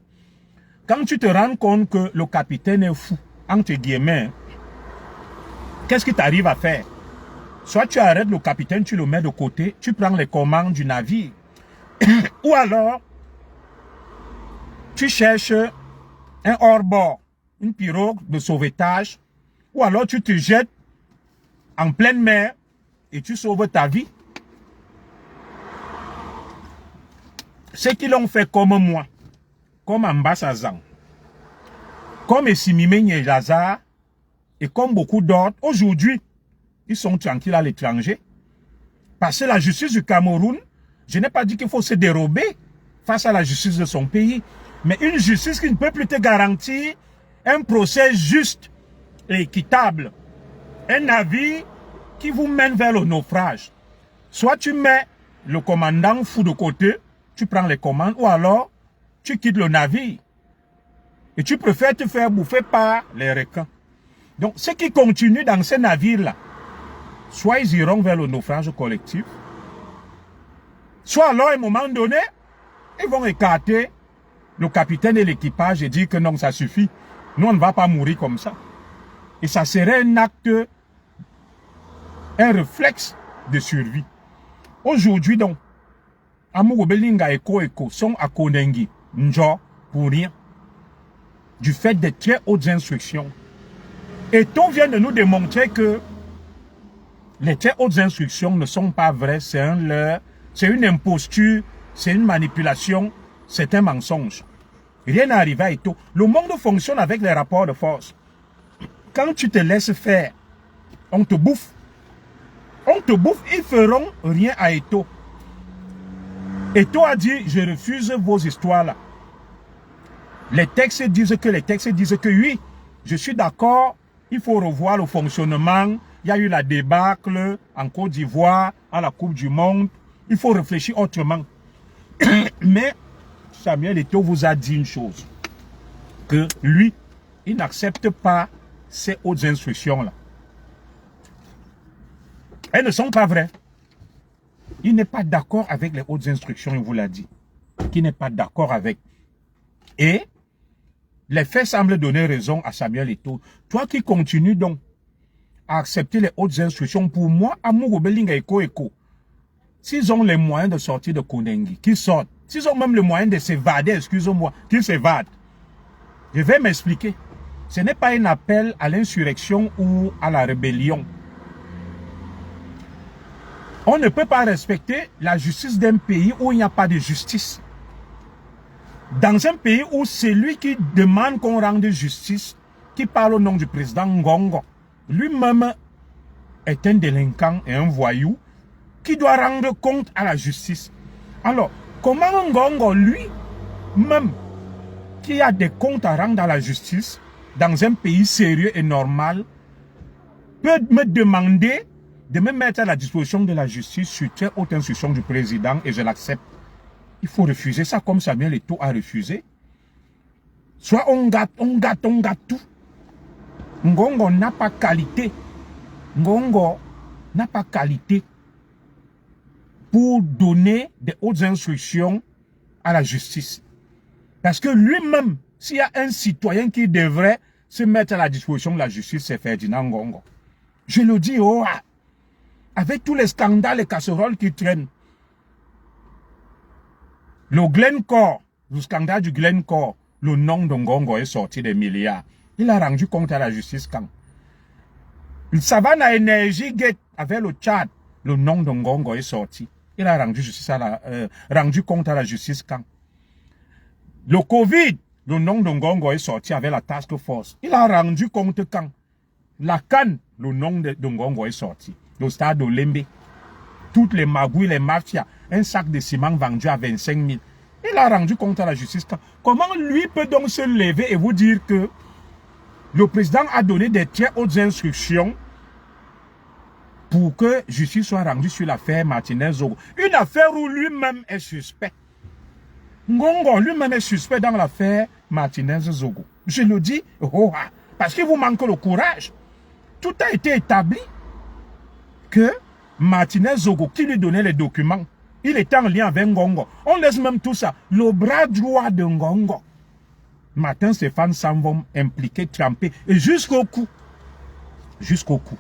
Quand tu te rends compte que le capitaine est fou, entre guillemets, qu'est-ce qui t'arrive à faire? Soit tu arrêtes le capitaine, tu le mets de côté, tu prends les commandes du navire. Ou alors, tu cherches un hors-bord, une pirogue de sauvetage. Ou alors tu te jettes en pleine mer et tu sauves ta vie. Ceux qui l'ont fait comme moi, comme Ambasazan, comme Essimime Nyejaza et comme beaucoup d'autres, aujourd'hui, ils sont tranquilles à l'étranger. Parce que la justice du Cameroun, je n'ai pas dit qu'il faut se dérober face à la justice de son pays. Mais une justice qui ne peut plus te garantir un procès juste et équitable. Un navire qui vous mène vers le naufrage. Soit tu mets le commandant fou de côté, tu prends les commandes, ou alors tu quittes le navire. Et tu préfères te faire bouffer par les requins. Donc, ceux qui continuent dans ce navire-là, soit ils iront vers le naufrage collectif, soit alors à un moment donné, ils vont écarter le capitaine et l'équipage et dire que non, ça suffit. Nous, on ne va pas mourir comme ça. Et ça serait un acte, un réflexe de survie. Aujourd'hui, donc, Amourou Belinga et Eko sont à Kondengi, Njo, pour rien. Du fait des très hautes instructions. Et tout vient de nous démontrer que les très hautes instructions ne sont pas vraies, c'est un leurre, c'est une imposture, c'est une manipulation, c'est un mensonge. Rien n'est arrivé à Eto. Le monde fonctionne avec les rapports de force. Quand tu te laisses faire, on te bouffe. On te bouffe, ils feront rien à Eto. Eto a dit, je refuse vos histoires-là. Les textes disent que oui, je suis d'accord, il faut revoir le fonctionnement. Il y a eu la débâcle en Côte d'Ivoire, à la Coupe du Monde. Il faut réfléchir autrement. Mais Samuel Eto'o vous a dit une chose. Que lui, il n'accepte pas ces hautes instructions-là. Elles ne sont pas vraies. Il n'est pas d'accord avec les hautes instructions, il vous l'a dit. Qu'il n'est pas d'accord avec. Et les faits semblent donner raison à Samuel Eto'o. Toi qui continues donc à accepter les hautes instructions, pour moi, Amourou Belinga et Eko, s'ils ont les moyens de sortir de Kondengi, qu'ils sortent. S'ils ont même le moyen de s'évader, excusez-moi, qu'ils s'évadent. Je vais m'expliquer. Ce n'est pas un appel à l'insurrection ou à la rébellion. On ne peut pas respecter la justice d'un pays où il n'y a pas de justice. Dans un pays où celui qui demande qu'on rende justice qui parle au nom du président Ngongo, lui-même est un délinquant et un voyou qui doit rendre compte à la justice. Alors, comment Ngongo, lui-même, qui a des comptes à rendre à la justice, dans un pays sérieux et normal, peut me demander de me mettre à la disposition de la justice sur telle haute instruction du président et je l'accepte? Il faut refuser ça comme Samuel Eto'o a refusé. Soit on gâte tout. Ngongo n'a pas qualité. Ngongo n'a pas qualité pour donner des hautes instructions à la justice. Parce que lui-même, s'il y a un citoyen qui devrait se mettre à la disposition de la justice, c'est Ferdinand Ngongo. Je le dis, oh, avec tous les scandales et casseroles qui traînent. Le Glencore, le scandale du Glencore, le nom de Ngongo est sorti des milliards. Il a rendu compte à la justice quand? Le Savannah Energy Gate avec le Tchad, le nom de Ngongo est sorti. Il a rendu compte à la justice quand? Le Covid, le nom de Ngongo est sorti avec la task force. Il a rendu compte quand? La Cannes, le nom de Ngongo est sorti. Le stade de Lembe. Toutes les magouilles, les mafias, un sac de ciment vendu à 25 000. Il a rendu compte à la justice quand? Comment lui peut donc se lever et vous dire que le président a donné des très hautes instructions pour que justice soit rendue sur l'affaire Martinez-Zogo? Une affaire où lui-même est suspect. Ngongo lui-même est suspect dans l'affaire Martinez-Zogo. Je le dis, parce qu'il vous manque le courage. Tout a été établi que Martinez-Zogo, qui lui donnait les documents, il était en lien avec Ngongo. On laisse même tout ça. Le bras droit de Ngongo. Martin Stéphane Samvom impliqué, trempé, et jusqu'au cou. Jusqu'au cou.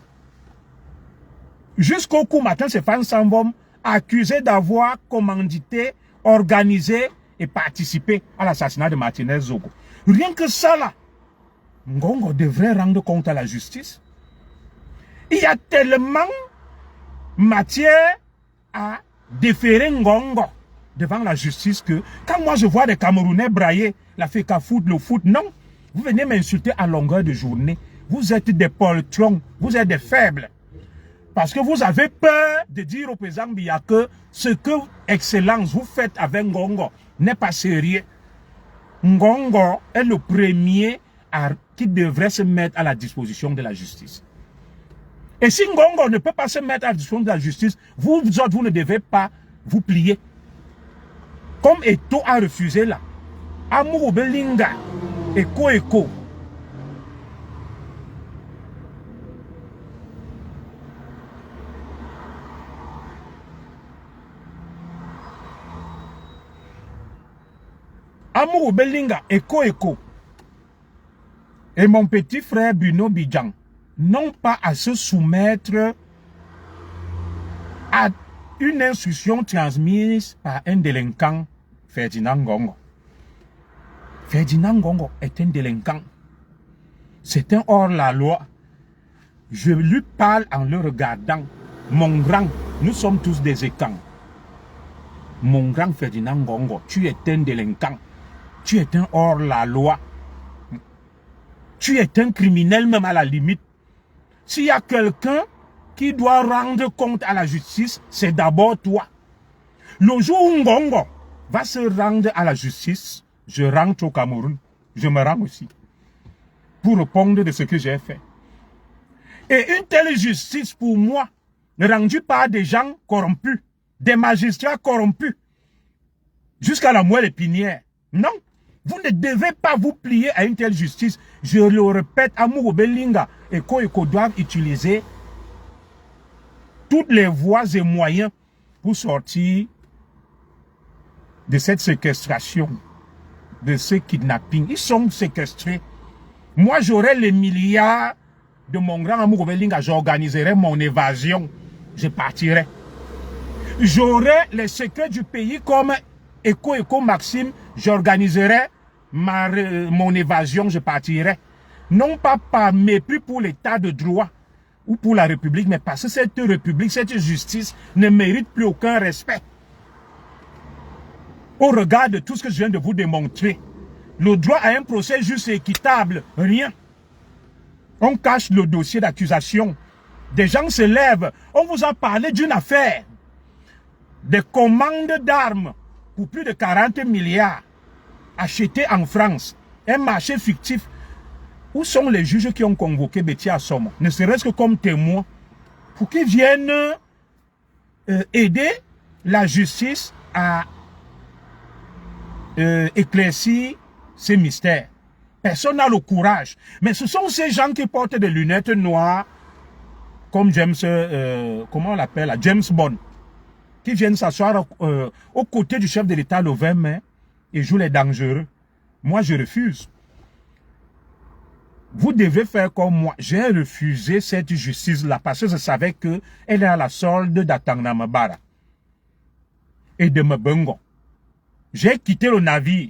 Jusqu'au cou, Martin Stéphane Samvom accusé d'avoir commandité, organisé et participé à l'assassinat de Martinez-Zogo. Rien que ça là, Ngongo devrait rendre compte à la justice. Il y a tellement matière à déférer Ngongo devant la justice que quand moi je vois des Camerounais brailler la FECA foot, le foot, non. Vous venez m'insulter à longueur de journée. Vous êtes des poltrons, vous êtes des faibles. Parce que vous avez peur de dire au président Biya que ce que, Excellence, vous faites avec Ngongo n'est pas sérieux. Ngongo est le premier qui devrait se mettre à la disposition de la justice. Et si Ngongo ne peut pas se mettre à la disposition de la justice, vous autres, vous ne devez pas vous plier. Comme Eto'o a refusé là. Amourou Belinga, Eko. Amourou Belinga, Eko. Et mon petit frère Bruno Bidjan n'ont pas à se soumettre à une instruction transmise par un délinquant, Ferdinand Ngongo. Ferdinand Ngongo est un délinquant. C'est un hors-la-loi. Je lui parle en le regardant. Mon grand, nous sommes tous des écans. Mon grand Ferdinand Ngongo, tu es un délinquant. Tu es un hors-la-loi. Tu es un criminel même à la limite. S'il y a quelqu'un qui doit rendre compte à la justice, c'est d'abord toi. Le jour où Ngongo va se rendre à la justice, je rentre au Cameroun. Je me rends aussi. Pour répondre de ce que j'ai fait. Et une telle justice pour moi, rendue par des gens corrompus, des magistrats corrompus, jusqu'à la moelle épinière. Non. Vous ne devez pas vous plier à une telle justice. Je le répète, Amourou Belinga et Eko doivent utiliser toutes les voies et moyens pour sortir de cette séquestration, de ce kidnapping. Ils sont séquestrés. Moi, j'aurais les milliards de mon grand Amourou Belinga, j'organiserai mon évasion. Je partirai. J'aurais les secrets du pays comme Eko Maxime, j'organiserai mon évasion, je partirai. Non pas par mépris pour l'état de droit ou pour la République, mais parce que cette République, cette justice ne mérite plus aucun respect. Au regard de tout ce que je viens de vous démontrer, le droit à un procès juste et équitable, rien. On cache le dossier d'accusation. Des gens se lèvent. On vous a parlé d'une affaire. Des commandes d'armes pour plus de 40 milliards achetées en France. Un marché fictif. Où sont les juges qui ont convoqué Betty Assoma, ne serait-ce que comme témoin, pour qu'ils viennent aider la justice à éclaircir ces mystères. Personne n'a le courage. Mais ce sont ces gens qui portent des lunettes noires, comme James, comment on l'appelle, James Bond, qui viennent s'asseoir aux côtés du chef de l'État le 20 mai et jouent les dangereux. Moi, je refuse. Vous devez faire comme moi. J'ai refusé cette justice-là parce que je savais qu'elle est à la solde d'Atangna Mabara et de Mbongo. J'ai quitté le navire.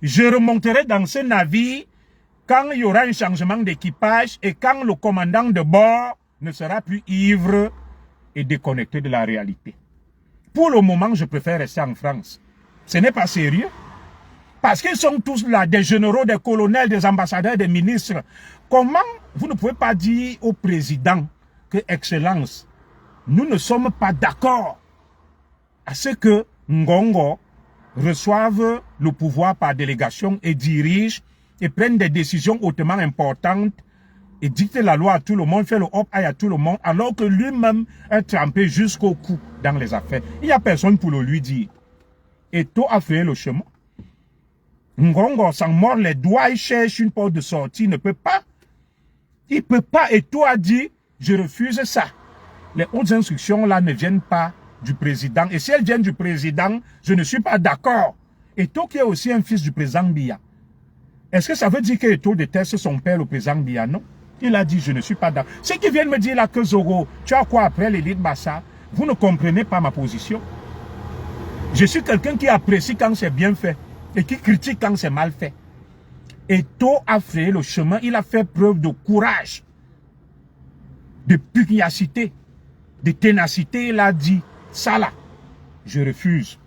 Je remonterai dans ce navire quand il y aura un changement d'équipage et quand le commandant de bord ne sera plus ivre et déconnecté de la réalité. Pour le moment, je préfère rester en France. Ce n'est pas sérieux. Parce qu'ils sont tous là, des généraux, des colonels, des ambassadeurs, des ministres. Comment vous ne pouvez pas dire au président que, Excellence, nous ne sommes pas d'accord à ce que Ngongo reçoive le pouvoir par délégation et dirige et prenne des décisions hautement importantes et dicte la loi à tout le monde, fait le hop-aïe à tout le monde, alors que lui-même est trempé jusqu'au cou dans les affaires. Il n'y a personne pour le lui dire. Et tout a fait le chemin. Ngongo s'en mord les doigts, il cherche une porte de sortie, il ne peut pas. Il ne peut pas. Et toi a dit, je refuse ça. Les hautes instructions là ne viennent pas du président. Et si elles viennent du président, je ne suis pas d'accord. Et toi qui est aussi un fils du président Biya. Est-ce que ça veut dire que Eto déteste son père, le président Biya? Non. Il a dit, je ne suis pas d'accord. Ceux qui viennent me dire là que Zoro, tu as quoi après l'élite Bassa? Vous ne comprenez pas ma position. Je suis quelqu'un qui apprécie quand c'est bien fait et qui critique quand c'est mal fait. Eto a fait le chemin, il a fait preuve de courage, de pugnacité, de ténacité. Il a dit, ça là, je refuse.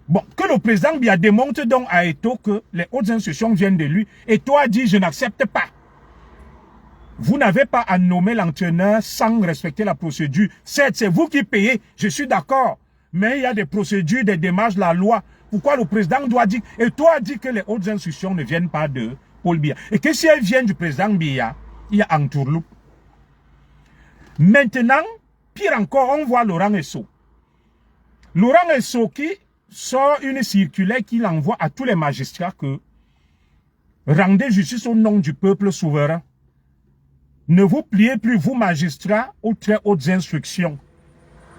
Bon, que le président Biya démontre donc à Eto que les hautes institutions viennent de lui. Eto a dit, je n'accepte pas. Vous n'avez pas à nommer l'entraîneur sans respecter la procédure. Certes, c'est vous qui payez, je suis d'accord. Mais il y a des procédures, des démarches, la loi. Pourquoi le président doit dire, et toi dit que les hautes institutions ne viennent pas de Paul Biya. Et que si elles viennent du président Biya, il y a entourloupe. Maintenant, pire encore, on voit Laurent Esso. Laurent Esso qui sort une circulaire qu'il envoie à tous les magistrats que rendez justice au nom du peuple souverain. Ne vous pliez plus, vous magistrats, aux très hautes instructions.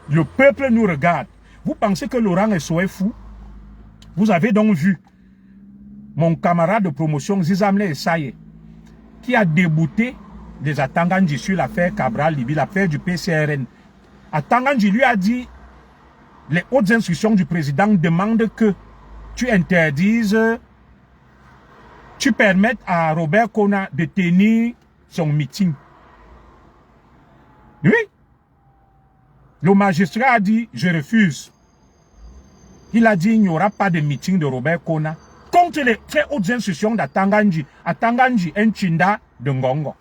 Le peuple nous regarde. Vous pensez que Laurent Esso est fou? Vous avez donc vu mon camarade de promotion Zizamle Essaye qui a débouté des Atangandji sur l'affaire Cabral Libi, l'affaire du PCRN. Atangandji lui a dit, les hautes instructions du président demandent que tu interdises, tu permettes à Robert Kona de tenir son meeting. Oui. Le magistrat a dit, je refuse. Il a dit, il n'y aura pas de meeting de Robert Kona contre les très hautes institutions d'Atangandji. Atangandji, un Chinda de Ngongo.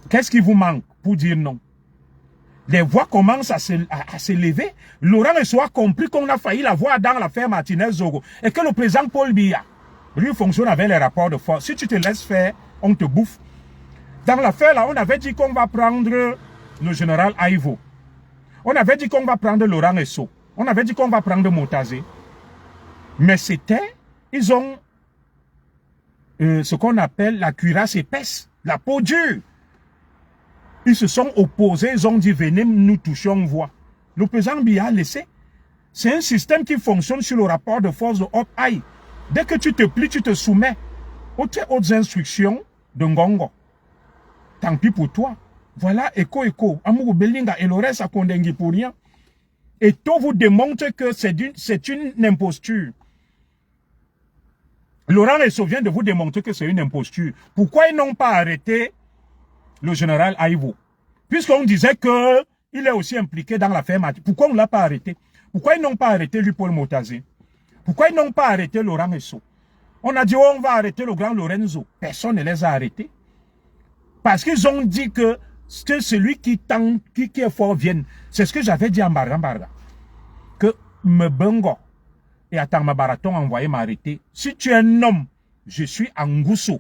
Qu'est-ce qui vous manque pour dire non? Les voix commencent à se lever. Laurent Esso a compris qu'on a failli la voir dans l'affaire Martinez-Zogo. Et que le président Paul Biya, lui, fonctionne avec les rapports de force. Si tu te laisses faire, on te bouffe. Dans l'affaire là, on avait dit qu'on va prendre le général Aïvo. On avait dit qu'on va prendre Laurent Esso. On avait dit qu'on va prendre Motazé. Mais c'était, ils ont ce qu'on appelle la cuirasse épaisse, la peau dure. Ils se sont opposés, ils ont dit venez nous toucher, on voit. Le président Biya a laissé. C'est un système qui fonctionne sur le rapport de force de Hop-Aïe. Dès que tu te plies, tu te soumets aux très hautes instructions de Ngongo. Tant pis pour toi. Voilà, Eko. Amourou Belinga et le reste à Kondengi pour rien. Et tout vous démontre que c'est une imposture. Laurent Esso vient de vous démontrer que c'est une imposture. Pourquoi ils n'ont pas arrêté le général Aïvo? Puisqu'on disait qu'il est aussi impliqué dans l'affaire Mati. Pourquoi on ne l'a pas arrêté? Pourquoi ils n'ont pas arrêté lui Paul Motazé? Pourquoi ils n'ont pas arrêté Laurent Esso? On a dit, oh, on va arrêter le grand Lorenzo. Personne ne les a arrêtés. Parce qu'ils ont dit que celui qui est fort vienne. C'est ce que j'avais dit à Mbarga. Que Mbongo et Atang Mabaraton ont envoyé m'arrêter. Si tu es un homme, je suis Angousso.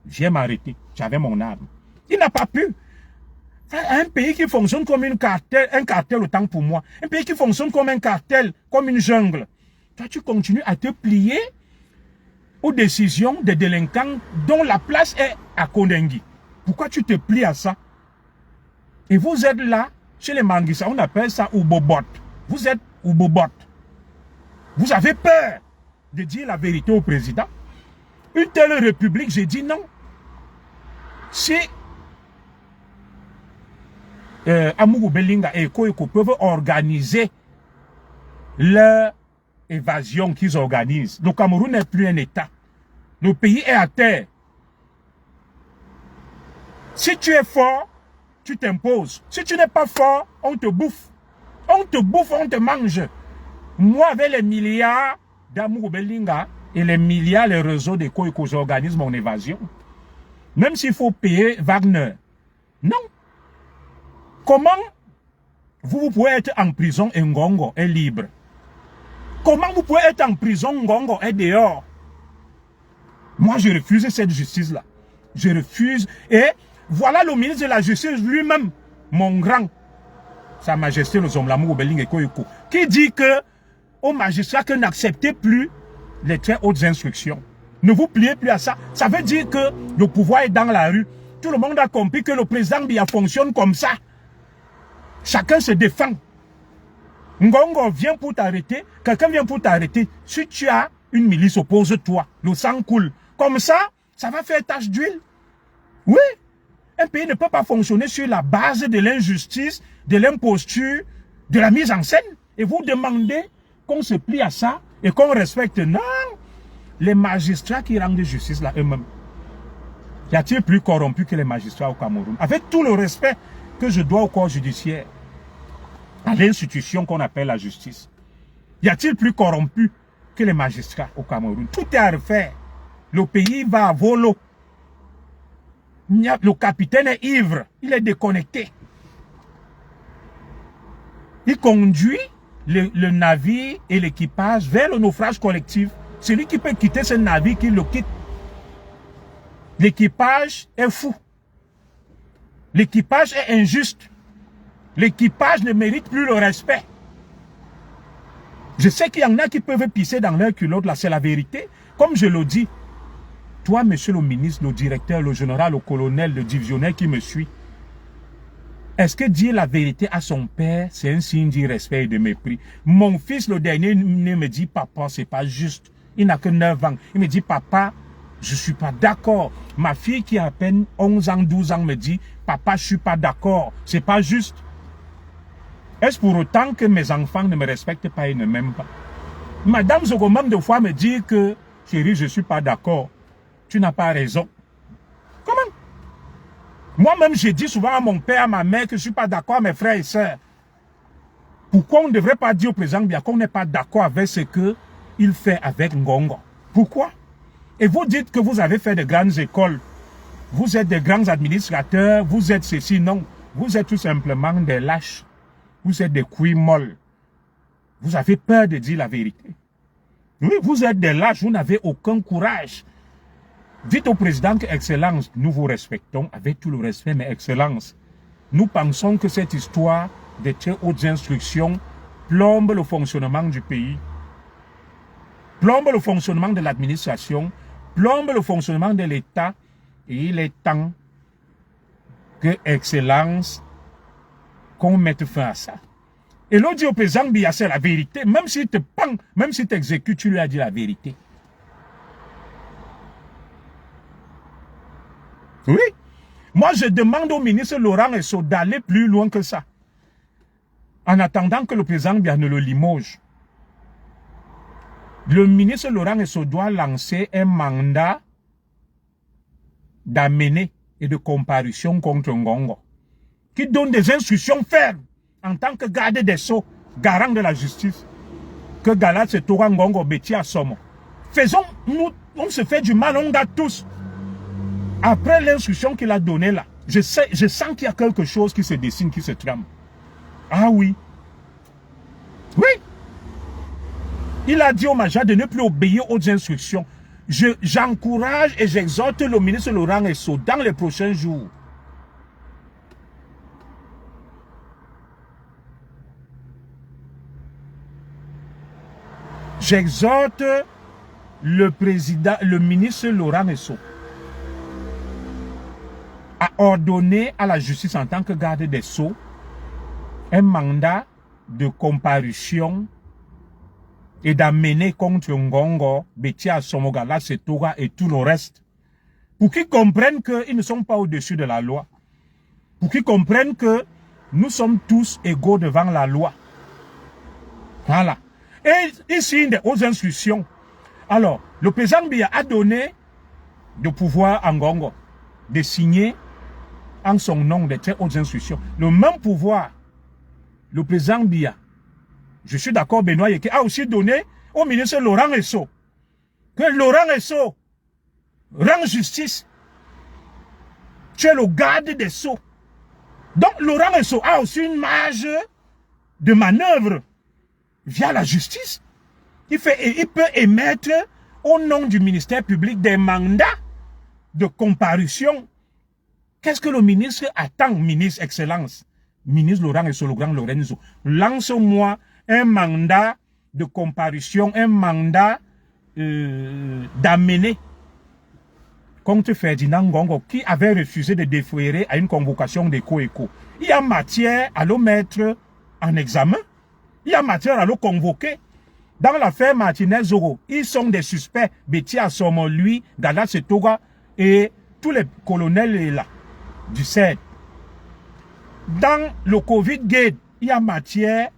Viens m'arrêter. J'avais mon arme. Il n'a pas pu. Un pays qui fonctionne comme un cartel autant pour moi. Un pays qui fonctionne comme un cartel, comme une jungle. Toi, tu continues à te plier aux décisions des délinquants dont la place est à Kondengi. Pourquoi tu te plies à ça? Et vous êtes là, chez les Manguissa, on appelle ça Oubobot. Vous êtes Oubobot. Vous avez peur de dire la vérité au président. Une telle république, j'ai dit non. Si Amougou Belinga et Koyoko peuvent organiser leur évasion qu'ils organisent, le Cameroun n'est plus un État. Le pays est à terre. Si tu es fort, tu t'imposes. Si tu n'es pas fort, on te bouffe. On te bouffe, on te mange. Moi, avec les milliards d'Amougou Belinga et les milliards, les réseaux de Koyoko, j'organise mon évasion. Même s'il faut payer Wagner. Non. Comment vous pouvez être en prison et Ngongo est libre? Comment vous pouvez être en prison, Ngongo est dehors? Moi, je refuse cette justice-là. Je refuse. Et voilà le ministre de la Justice lui-même, mon grand, Sa Majesté le Zomlamou Beling et Koyoko, qui dit que aux magistrats que n'acceptez plus les très hautes instructions. Ne vous pliez plus à ça. Ça veut dire que le pouvoir est dans la rue. Tout le monde a compris que le président Biya fonctionne comme ça. Chacun se défend. Ngongo vient pour t'arrêter. Quelqu'un vient pour t'arrêter. Si tu as une milice, oppose-toi. Le sang coule. Comme ça, ça va faire tache d'huile. Oui. Un pays ne peut pas fonctionner sur la base de l'injustice, de l'imposture, de la mise en scène. Et vous demandez qu'on se plie à ça et qu'on respecte. Non. Les magistrats qui rendent justice là eux-mêmes. Y a-t-il plus corrompu que les magistrats au Cameroun? Avec tout le respect que je dois au corps judiciaire, à l'institution qu'on appelle la justice. Y a-t-il plus corrompu que les magistrats au Cameroun? Tout est à refaire. Le pays va à volo. Le capitaine est ivre. Il est déconnecté. Il conduit le navire et l'équipage vers le naufrage collectif. Celui qui peut quitter ce navire, qui le quitte. L'équipage est fou. L'équipage est injuste. L'équipage ne mérite plus le respect. Je sais qu'il y en a qui peuvent pisser dans leur culotte, là, c'est la vérité. Comme je le dis, toi, monsieur le ministre, le directeur, le général, le colonel, le divisionnaire qui me suit, est-ce que dire la vérité à son père, c'est un signe d'irrespect et de mépris? Mon fils, le dernier, me dit, papa, c'est pas juste. Il n'a que 9 ans. Il me dit, papa, je suis pas d'accord. Ma fille qui a à peine 11 ans, 12 ans me dit, papa, je suis pas d'accord. C'est pas juste. Est-ce pour autant que mes enfants ne me respectent pas et ne m'aiment pas? Madame Zogo, même deux fois me dit que, chérie, je suis pas d'accord. Tu n'as pas raison. Comment? Moi-même, j'ai dit souvent à mon père, à ma mère, que je suis pas d'accord à mes frères et sœurs. Pourquoi on ne devrait pas dire au président Biya qu'on n'est pas d'accord avec ce qu'il fait avec Ngongo? Pourquoi? Et vous dites que vous avez fait de grandes écoles. Vous êtes des grands administrateurs. Vous êtes ceci. Non. Vous êtes tout simplement des lâches. Vous êtes des couilles molles. Vous avez peur de dire la vérité. Oui, vous êtes des lâches. Vous n'avez aucun courage. Dites au président que, Excellence, nous vous respectons avec tout le respect, mais Excellence, nous pensons que cette histoire des très hautes instructions plombe le fonctionnement du pays, plombe le fonctionnement de l'administration, plombe le fonctionnement de l'État, et il est temps que, Excellence, qu'on mette fin à ça. Et l'autre dit au président Biya, c'est la vérité, même s'il te pend, même s'il t'exécute, tu lui as dit la vérité. Oui. Moi, je demande au ministre Laurent Esso d'aller plus loin que ça. En attendant que le président Biya ne le limoge. Le ministre Laurent Esso doit lancer un mandat d'amener et de comparution contre Ngongo, qui donne des instructions fermes en tant que garde des sceaux, garant de la justice, que Galat se Torah Ngongo Beti à Somo. Faisons, on se fait du mal, on garde tous. Après l'instruction qu'il a donnée là, je sens qu'il y a quelque chose qui se dessine, qui se trame. Ah oui. Oui. Il a dit au Major de ne plus obéir aux instructions. J'encourage et j'exhorte le ministre Laurent Esso dans les prochains jours. J'exhorte le ministre Laurent Esso à ordonner à la justice en tant que garde des Sceaux un mandat de comparution et d'amener contre Ngongo, Betia Somoga, Setora et tout le reste, pour qu'ils comprennent qu'ils ne sont pas au-dessus de la loi, pour qu'ils comprennent que nous sommes tous égaux devant la loi. Voilà. Et il signe des hautes instructions. Alors, le président Biya a donné de pouvoir à Ngongo de signer en son nom des très hautes instructions. Le même pouvoir, le président Biya, je suis d'accord, Benoît Yeke, a aussi donné au ministre Laurent Esso que Laurent Esso rend justice. Tu es le garde des Sceaux. Donc, Laurent Esso a aussi une marge de manœuvre via la justice. Il peut émettre au nom du ministère public des mandats de comparution. Qu'est-ce que le ministre attend, ministre Excellence, ministre Laurent Esso, le grand Lorenzo? Lance-moi un mandat de comparution, un mandat d'amener contre Ferdinand Ngongo qui avait refusé de déférer à une convocation d'ECO-ECO. Il y a matière à le mettre en examen. Il y a matière à le convoquer. Dans l'affaire Martinez-Zoro, ils sont des suspects. Betia Somo, lui, Gala Setoga et tous les colonels là, du CED. Dans le Covid-Gate, il y a matière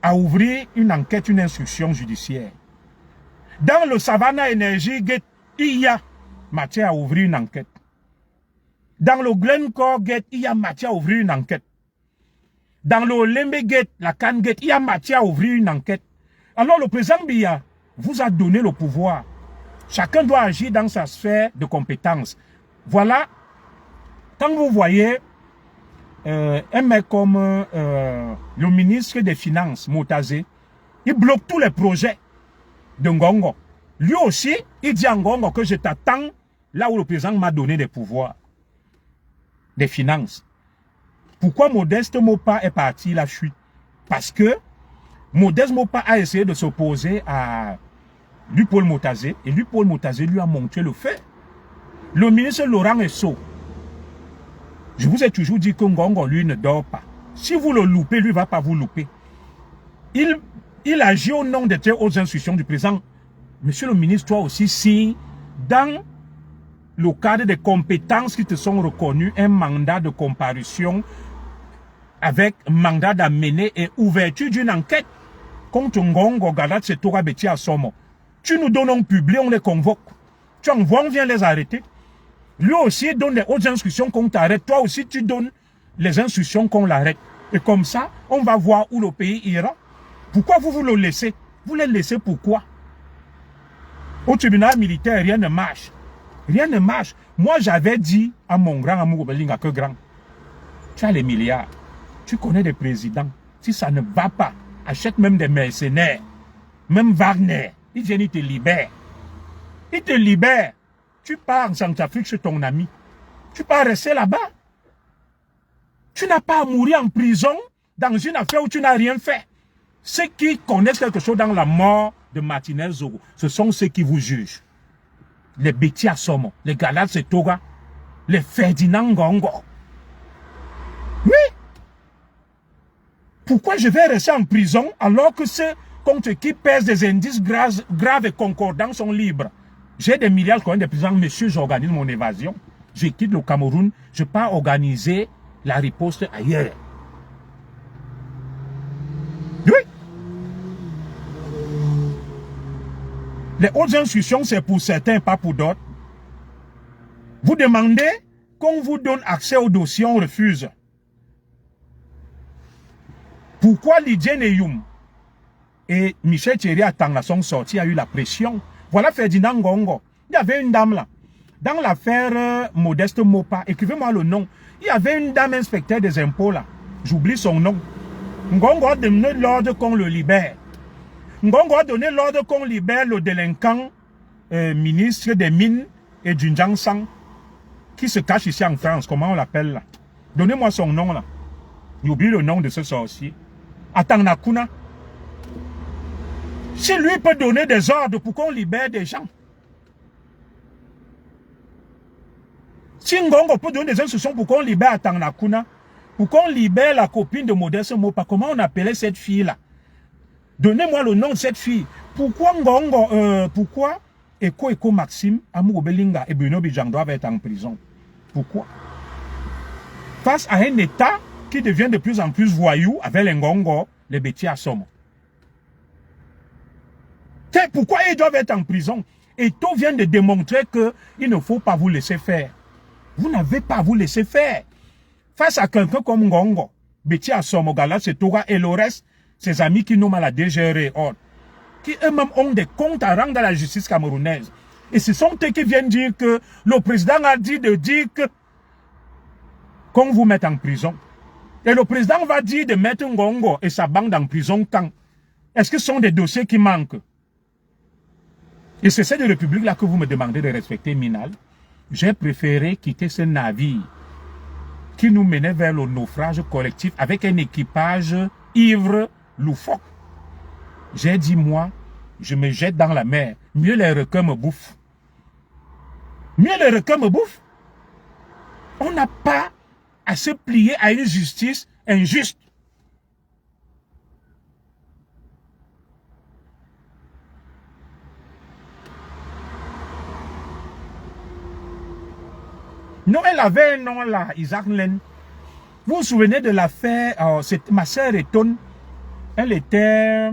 à ouvrir une enquête, une instruction judiciaire. Dans le Savannah Energy Gate, il y a matière à ouvrir une enquête. Dans le Glencore Gate, il y a matière à ouvrir une enquête. Dans le Lembe Gate, la Cannes Gate, il y a matière à ouvrir une enquête. Alors le président Biya vous a donné le pouvoir. Chacun doit agir dans sa sphère de compétences. Voilà, quand vous voyez un mec comme le ministre des Finances, Motazé, il bloque tous les projets de Ngongo. Lui aussi, il dit à Ngongo que je t'attends là où le président m'a donné des pouvoirs, des finances. Pourquoi Modeste Mopa est parti la fuite? Parce que Modeste Mopa a essayé de s'opposer à Paul Motazé et Paul Motazé lui a montré le fait. Le ministre Laurent Esso, je vous ai toujours dit que Ngongo, lui, ne dort pas. Si vous le loupez, lui ne va pas vous louper. Il agit au nom des très hautes instructions du président. Monsieur le ministre, toi aussi, si dans le cadre des compétences qui te sont reconnues, un mandat de comparution avec mandat d'amener et ouverture d'une enquête contre Ngongo, Galat, Setora, Betia, Somo. Tu nous donnes un public, on les convoque. Tu envoies, on vient les arrêter. Lui aussi donne les hautes instructions qu'on t'arrête. Toi aussi, tu donnes les instructions qu'on l'arrête. Et comme ça, on va voir où le pays ira. Pourquoi vous le laissez? Vous les laissez pourquoi? Au tribunal militaire, rien ne marche. Rien ne marche. Moi, j'avais dit à mon grand amour Belinga que grand, tu as les milliards. Tu connais des présidents. Si ça ne va pas, achète même des mercenaires. Même Wagner. Ils viennent, ils te libèrent. Ils te libèrent. Tu pars en Centrafrique chez ton ami. Tu pars rester là-bas. Tu n'as pas à mourir en prison dans une affaire où tu n'as rien fait. Ceux qui connaissent quelque chose dans la mort de Martinez-Zoro, ce sont ceux qui vous jugent. Les Betia Somo, les Galat Setoga, les Ferdinand Ngongo. Oui. Pourquoi je vais rester en prison alors que ceux contre qui pèsent des indices graves et concordants sont libres? J'ai des milliards, je connais des présidents, monsieur, j'organise mon évasion. Je quitte le Cameroun, je pars organiser la riposte ailleurs. Oui. Les hautes instructions, c'est pour certains, pas pour d'autres. Vous demandez qu'on vous donne accès au dossier, on refuse. Pourquoi Lydia Neyoum et Michel Thierry Atanga sont sortis, a eu la pression? Voilà Ferdinand Ngongo. Il y avait une dame là. Dans l'affaire Modeste Mopa, écrivez-moi le nom. Il y avait une dame inspecteur des impôts là. J'oublie son nom. Ngongo a donné l'ordre qu'on le libère. Ngongo a donné l'ordre qu'on libère le délinquant ministre des Mines et du Sang qui se cache ici en France. Comment on l'appelle là? Donnez-moi son nom là. J'oublie le nom de ce sorcier. Atanakuna. Si lui peut donner des ordres pour qu'on libère des gens. Si Ngongo peut donner des instructions pour qu'on libère Atanakuna, pour qu'on libère la copine de Modeste Mopa, comment on appelait cette fille-là? Donnez-moi le nom de cette fille. Pourquoi Ngongo, pourquoi Eko Maxime, Amour Belinga et Bruno Bidjan doivent être en prison? Pourquoi? Face à un État qui devient de plus en plus voyou avec les Ngongo, les bêtiers à somme. Pourquoi ils doivent être en prison? Et tout vient de démontrer qu'il ne faut pas vous laisser faire. Vous n'avez pas à vous laisser faire. Face à quelqu'un comme Ngongo, Béti Assomo, Gala Setora et le reste, ses amis qui nomment à la DGR, qui eux-mêmes ont des comptes à rendre à la justice camerounaise. Et ce sont eux qui viennent dire que le président a dit de dire qu'on vous mette en prison. Et le président va dire de mettre Ngongo et sa bande en prison quand? Est-ce que ce sont des dossiers qui manquent? Et c'est cette république-là que vous me demandez de respecter, Minal. J'ai préféré quitter ce navire qui nous menait vers le naufrage collectif avec un équipage ivre, loufoque. J'ai dit, moi, je me jette dans la mer. Mieux les requins me bouffent. Mieux les requins me bouffent. On n'a pas à se plier à une justice injuste. Non, elle avait un nom là, Isaac Len. Vous vous souvenez de l'affaire, ma sœur Eton, elle était,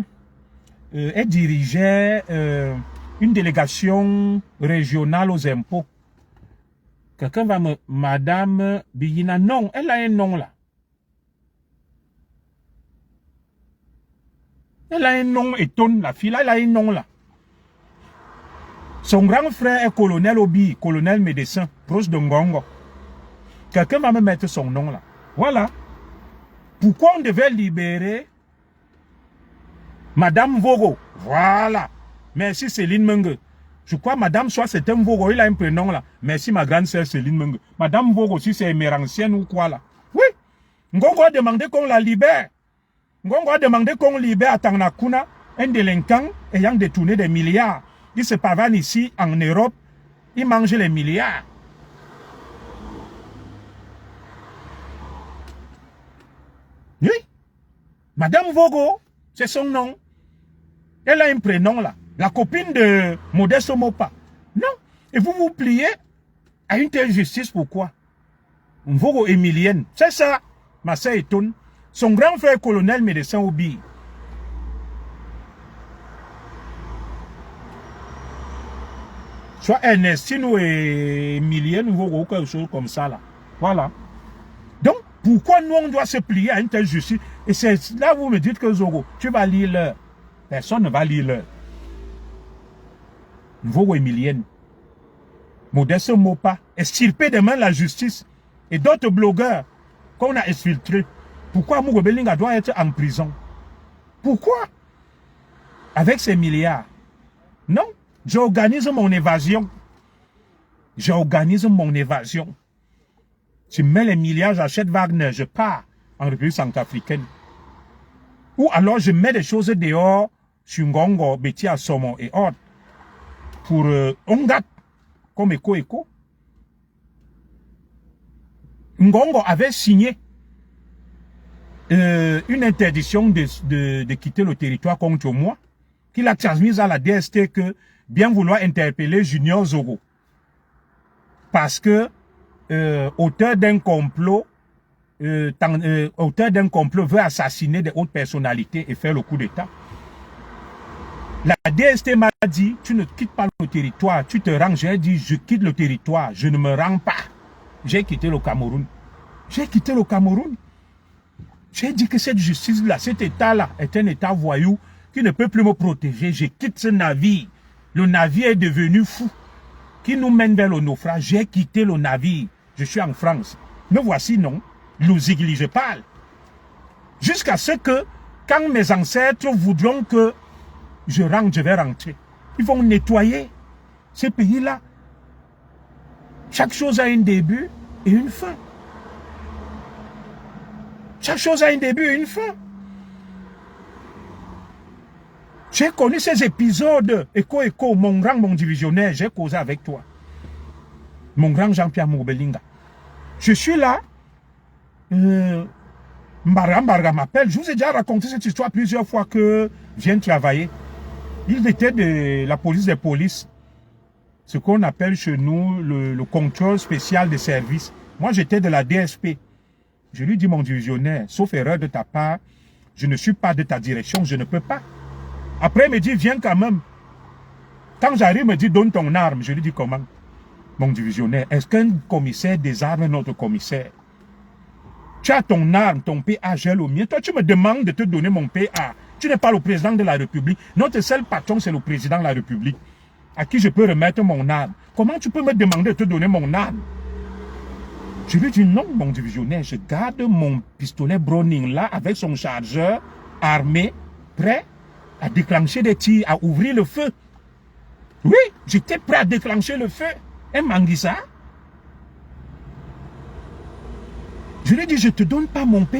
elle dirigeait une délégation régionale aux impôts. Quelqu'un va me... Madame Biyina, non, elle a un nom là. Elle a un nom, Eton, la fille là, elle a un nom là. Son grand frère est colonel Obi, colonel médecin, proche de Ngongo. Quelqu'un va me mettre son nom là. Voilà. Pourquoi on devait libérer Madame Vogo? Voilà. Merci Céline Menge. Je crois Madame soit c'est un Vogo, il a un prénom là. Merci ma grande sœur Céline Menge. Madame Vogo, si c'est amérindienne ou quoi là. Oui. Ngongo a demandé qu'on la libère. Ngongo a demandé qu'on libère Atanakuna, un délinquant ayant détourné des milliards. Il se pavane ici, en Europe, il mange les milliards. Oui. Madame Vogo, c'est son nom. Elle a un prénom là. La copine de Modeste Mopa. Non. Et vous vous pliez à une telle justice, pourquoi? Vogo Emilienne. C'est ça, ma sœur Eton. Son grand frère colonel médecin Obi. Soit Ernestine ou Emilienne ou quelque chose comme ça là. Voilà. Donc, pourquoi nous on doit se plier à une telle justice? Et c'est là où vous me dites que Zogo, tu vas lire l'heure. Personne ne va lire l'heure. Vogo Emilienne. Modeste Mopa. Extirper des mains la justice. Et d'autres blogueurs qu'on a exfiltrés. Pourquoi Mougo Belinga doit être en prison? Pourquoi? Avec ces milliards. Non. J'organise mon évasion. J'organise mon évasion. Je mets les milliards, j'achète Wagner, je pars en République centrafricaine. Ou alors je mets des choses dehors sur Ngongo, Béti Assomo et autres. Pour Ongat, comme Eko. Ngongo avait signé une interdiction de quitter le territoire contre moi, qu'il a transmise à la DST que bien vouloir interpeller Junior Zogo. Parce que auteur d'un complot veut assassiner des hautes personnalités et faire le coup d'État. La DST m'a dit, tu ne quittes pas le territoire, tu te rends. J'ai dit, je quitte le territoire, je ne me rends pas. J'ai quitté le Cameroun. J'ai quitté le Cameroun. J'ai dit que cette justice-là, cet État-là, est un État voyou qui ne peut plus me protéger. Je quitte ce navire. le navire est devenu fou, qui nous mène vers le naufrage. J'ai quitté le navire. Je suis en France. Me voici, non. L'ouzigli, je parle. Jusqu'à ce que, quand mes ancêtres voudront que je rentre, je vais rentrer. Ils vont nettoyer ces pays-là. Chaque chose a un début et une fin. Chaque chose a un début et une fin. J'ai connu ces épisodes. Écho, mon grand, mon divisionnaire, j'ai causé avec toi. Mon grand Jean-Pierre Moubelinga. Je suis là. Mbarga m'appelle. Je vous ai déjà raconté cette histoire plusieurs fois que je viens travailler. Il était de la police des polices. Ce qu'on appelle chez nous le contrôle spécial des services. Moi, j'étais de la DSP. Je lui dis, mon divisionnaire, sauf erreur de ta part, je ne suis pas de ta direction, je ne peux pas. Après, il me dit, viens quand même. Quand j'arrive, il me dit, donne ton arme. Je lui dis, comment? Mon divisionnaire, est-ce qu'un commissaire désarme notre commissaire? Tu as ton arme, ton PA, j'ai le mien. Toi, tu me demandes de te donner mon PA. Tu n'es pas le président de la République. Notre seul patron, c'est le président de la République, à qui je peux remettre mon arme. Comment tu peux me demander de te donner mon arme? Je lui dis non, mon divisionnaire, je garde mon pistolet Browning là, avec son chargeur armé, prêt à déclencher des tirs, à ouvrir le feu. Oui, j'étais prêt à déclencher le feu. Et Manguissa, je lui dis, je ne te donne pas mon PA.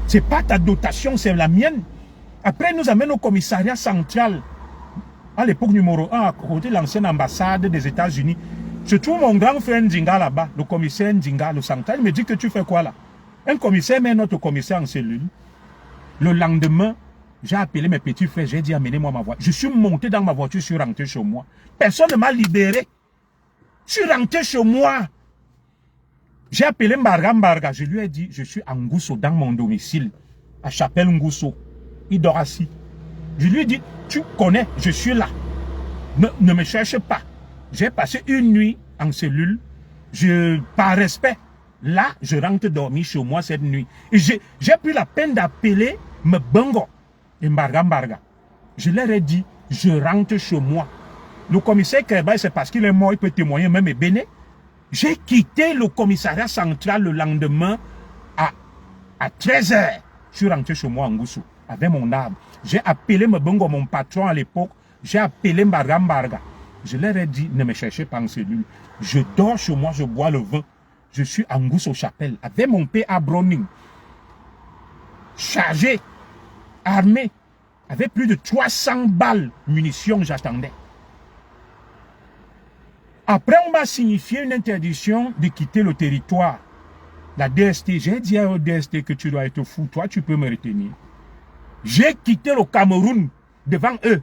Ce n'est pas ta dotation, c'est la mienne. Après, nous amène au commissariat central, à l'époque numéro 1, à côté de l'ancienne ambassade des États-Unis. Je trouve mon grand frère Ndinga là-bas, le commissaire Ndinga, le central. Il me dit que tu fais quoi là? Un commissaire met notre commissaire en cellule. Le lendemain, j'ai appelé mes petits frères, j'ai dit amenez-moi ma voiture. Je suis monté dans ma voiture, je suis rentré chez moi. Personne ne m'a libéré. Je suis rentré chez moi. J'ai appelé Mbarga, je lui ai dit, je suis à Ngousso, dans mon domicile, à Chapelle Ngousso. Il dort assis. Je lui ai dit, tu connais, je suis là. Ne me cherche pas. J'ai passé une nuit en cellule. Par respect, là, je rentre dormir chez moi cette nuit. Et j'ai pris la peine d'appeler Mbongo et Mbarga. Je leur ai dit, je rentre chez moi. Le commissaire Kerba, c'est parce qu'il est mort, il peut témoigner, même Béné. J'ai quitté le commissariat central le lendemain à 13 h. Je suis rentré chez moi en Ngoussou avec mon arme. J'ai appelé Mbongo, mon patron à l'époque. J'ai appelé Mbarga. Je leur ai dit, ne me cherchez pas en cellule. Je dors chez moi, je bois le vin. Je suis en Ngoussou Chapelle avec mon PA Browning. Chargé, armé, avec plus de 300 balles munitions, j'attendais. Après, on m'a signifié une interdiction de quitter le territoire. La DST, j'ai dit à la DST que tu dois être fou. Toi, tu peux me retenir. J'ai quitté le Cameroun devant eux.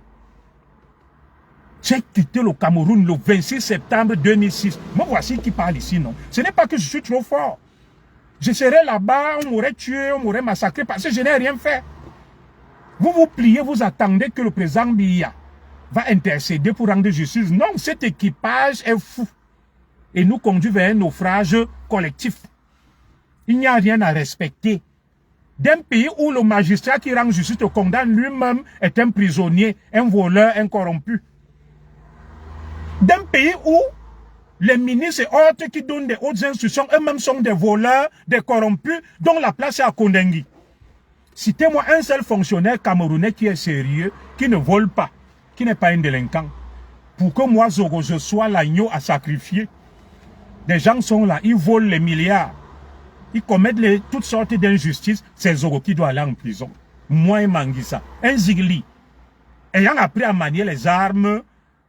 J'ai quitté le Cameroun le 26 septembre 2006. Moi, voici qui parle ici, non? Ce n'est pas que je suis trop fort. Je serais là-bas, on m'aurait tué, on m'aurait massacré parce que je n'ai rien fait. Vous vous pliez, vous attendez que le président Biya va intercéder pour rendre justice. Non, cet équipage est fou et nous conduit vers un naufrage collectif. Il n'y a rien à respecter. D'un pays où le magistrat qui rend justice te condamne lui-même est un prisonnier, un voleur, un corrompu. D'un pays où les ministres et autres qui donnent des hautes instructions, eux-mêmes sont des voleurs, des corrompus, dont la place est à Kondengi. Citez-moi un seul fonctionnaire camerounais qui est sérieux, qui ne vole pas, qui n'est pas un délinquant. Pour que moi, Zogo, je sois l'agneau à sacrifier. Des gens sont là, ils volent les milliards. Ils commettent toutes sortes d'injustices. C'est Zogo qui doit aller en prison. Moi et Manguissa. Un Zigli. Ayant appris à manier les armes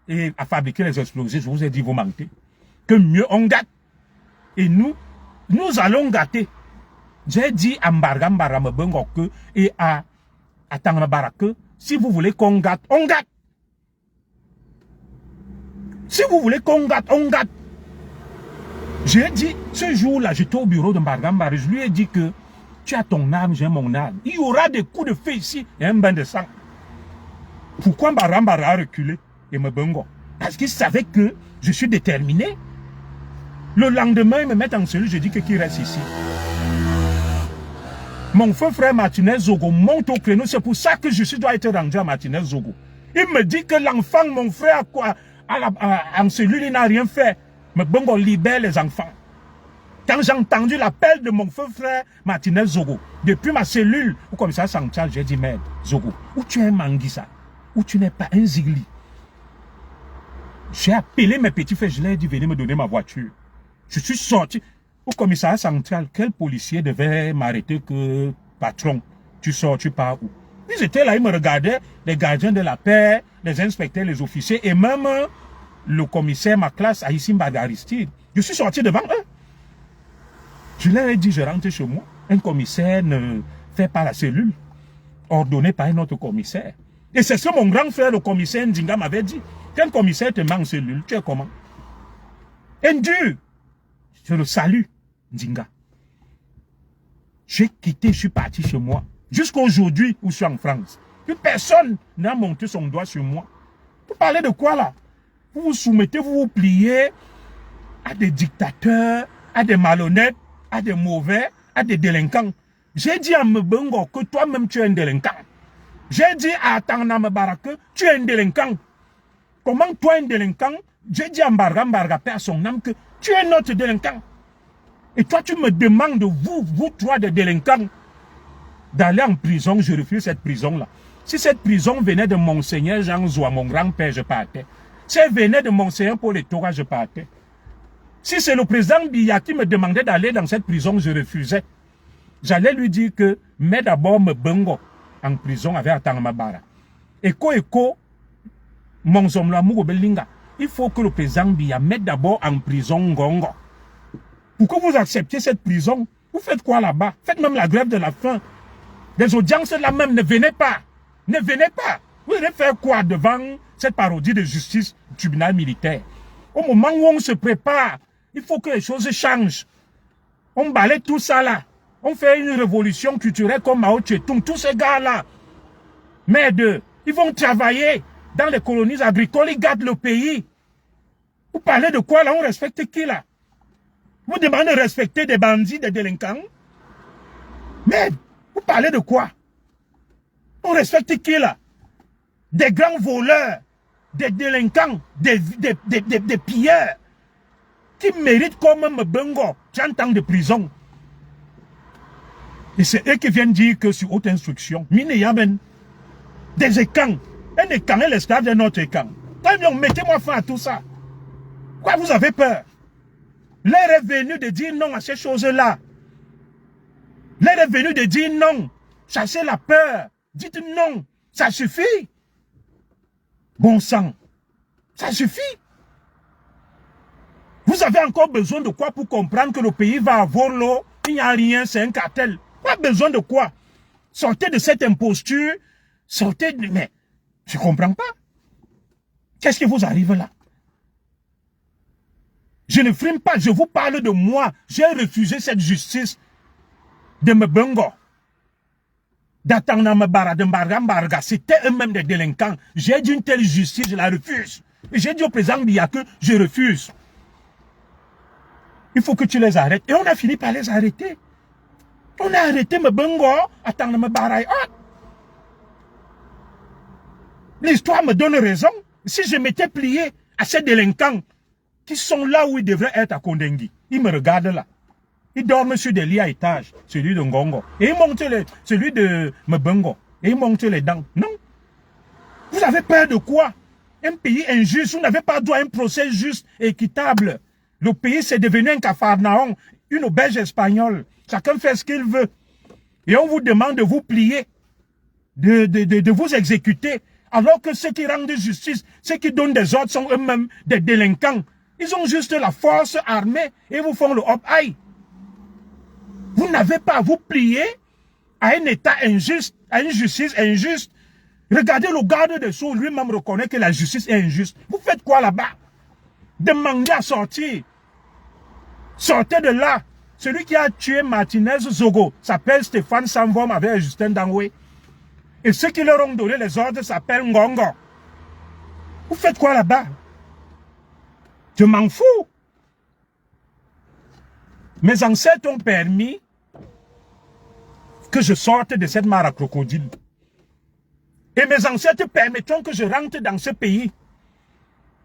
et à fabriquer les explosifs, je vous ai dit, vous mentez. Que mieux on gâte. Et nous allons gâter. J'ai dit à Mbarga que et à Tangabara que si vous voulez qu'on gâte, on gâte. Si vous voulez qu'on gâte, on gâte. J'ai dit, ce jour-là, j'étais au bureau de Mbarga, je lui ai dit que tu as ton arme, j'ai mon arme. Il y aura des coups de feu ici et un bain de sang. Pourquoi Mbarga a reculé et me bengo? Parce qu'il savait que je suis déterminé. Le lendemain, ils me mettent en cellule, je dis que qui reste ici. Mon frère Martinez Zogo monte au créneau, c'est pour ça que je dois être rendu à Martinez Zogo. Il me dit que l'enfant, mon frère, quoi, en cellule, il n'a rien fait. Mais bon, on libère les enfants. Quand j'ai entendu l'appel de mon feu frère Martinez Zogo, depuis ma cellule, au commissariat central, j'ai dit, merde, Zogo, où tu es un Manguissa, où tu n'es pas un Zigli. J'ai appelé mes petits frères, je leur ai dit, venez me donner ma voiture. Je suis sorti au commissariat central. Quel policier devait m'arrêter que patron? Tu sors, tu pars où? Ils étaient là, ils me regardaient, les gardiens de la paix, les inspecteurs, les officiers, et même le commissaire, ma classe, Aïssim Aristide. Je suis sorti devant eux. Je leur ai dit, je rentre chez moi. Un commissaire ne fait pas la cellule, ordonné par un autre commissaire. Et c'est ce que mon grand frère, le commissaire Ndinga, m'avait dit. Quand un commissaire te met en cellule, tu es comment? Indu. Je le salue, Ndinga. J'ai quitté, je suis parti chez moi. Jusqu'à aujourd'hui, où je suis en France. Plus personne n'a monté son doigt sur moi. Vous parlez de quoi là? Vous vous soumettez, vous vous pliez à des dictateurs, à des malhonnêtes, à des mauvais, à des délinquants. J'ai dit à Mbongo que toi-même tu es un délinquant. J'ai dit à Tangnam que tu es un délinquant. Comment toi un délinquant? J'ai dit à Mbarga, père son âme, que tu es notre délinquant. Et toi tu me demandes, vous trois des délinquants, d'aller en prison. Je refuse cette prison-là. Si cette prison venait de Monseigneur Jean Zoua, mon grand-père, je partais. Si elle venait de Monseigneur Paul Etora, je partais. Si c'est le président Biya qui me demandait d'aller dans cette prison, je refusais. J'allais lui dire que, mais d'abord me bengo en prison avec Atangmabara. Eko, mon zomlamour Belinga. Il faut que le président Biya mette d'abord en prison Ngongo. Pourquoi vous acceptez cette prison? Vous faites quoi là-bas? Faites même la grève de la faim. Les audiences là même, ne venez pas. Ne venez pas. Vous allez faire quoi devant cette parodie de justice du tribunal militaire? Au moment où on se prépare, il faut que les choses changent. On balaye tout ça là. On fait une révolution culturelle comme Mao Tse-tung. Tous ces gars-là, merde, ils vont travailler dans les colonies agricoles, ils gardent le pays. Vous parlez de quoi là? On respecte qui là? Vous demandez de respecter des bandits, des délinquants? Merde, vous parlez de quoi? On respecte qui là? Des grands voleurs, des délinquants, des pilleurs, qui méritent comme Mbongo 30 ans de prison. Et c'est eux qui viennent dire que sur haute instruction, Mine Yamen, des écans, un écan est l'esclave d'un autre écan. Mettez-moi fin à tout ça. Quoi, vous avez peur? L'heure est venue de dire non à ces choses-là. L'heure est venue de dire non. Chassez la peur. Dites non. Ça suffit. Bon sang. Ça suffit. Vous avez encore besoin de quoi pour comprendre que le pays va avoir l'eau? Il n'y a rien, c'est un cartel. Pas besoin de quoi? Sortez de cette imposture. Sortez de... Mais, je ne comprends pas. Qu'est-ce qui vous arrive là? Je ne frime pas, je vous parle de moi. J'ai refusé cette justice de Mbongo. D'Atangmabara, de Mbarga. C'était eux-mêmes des délinquants. J'ai dit une telle justice, je la refuse. Et j'ai dit au président Biya que je refuse. Il faut que tu les arrêtes. Et on a fini par les arrêter. On a arrêté Mbongo, Atangmabara. Ah! L'histoire me donne raison. Si je m'étais plié à ces délinquants qui sont là où ils devraient être à Kondengui, ils me regardent là. Ils dorment sur des lits à étage, celui de Ngongo. Et ils montent celui de Mbongo. Et ils montent les dents. Non. Vous avez peur de quoi? Un pays injuste, vous n'avez pas droit à un procès juste et équitable. Le pays, c'est devenu un Capharnaüm, une auberge espagnole. Chacun fait ce qu'il veut. Et on vous demande de vous plier, de vous exécuter. Alors que ceux qui rendent justice, ceux qui donnent des ordres sont eux-mêmes des délinquants. Ils ont juste la force armée et vous font le hop-aïe. Vous n'avez pas à vous plier à un État injuste, à une justice injuste. Regardez le garde des Sceaux, lui-même reconnaît que la justice est injuste. Vous faites quoi là-bas? Demandez à sortir. Sortez de là. Celui qui a tué Martinez Zogo s'appelle Stéphane Samvom avec Justin Dangwe. Et ceux qui leur ont donné les ordres s'appellent Ngongo. Vous faites quoi là-bas? Je m'en fous. Mes ancêtres ont permis que je sorte de cette mare à crocodile. Et mes ancêtres permettront que je rentre dans ce pays.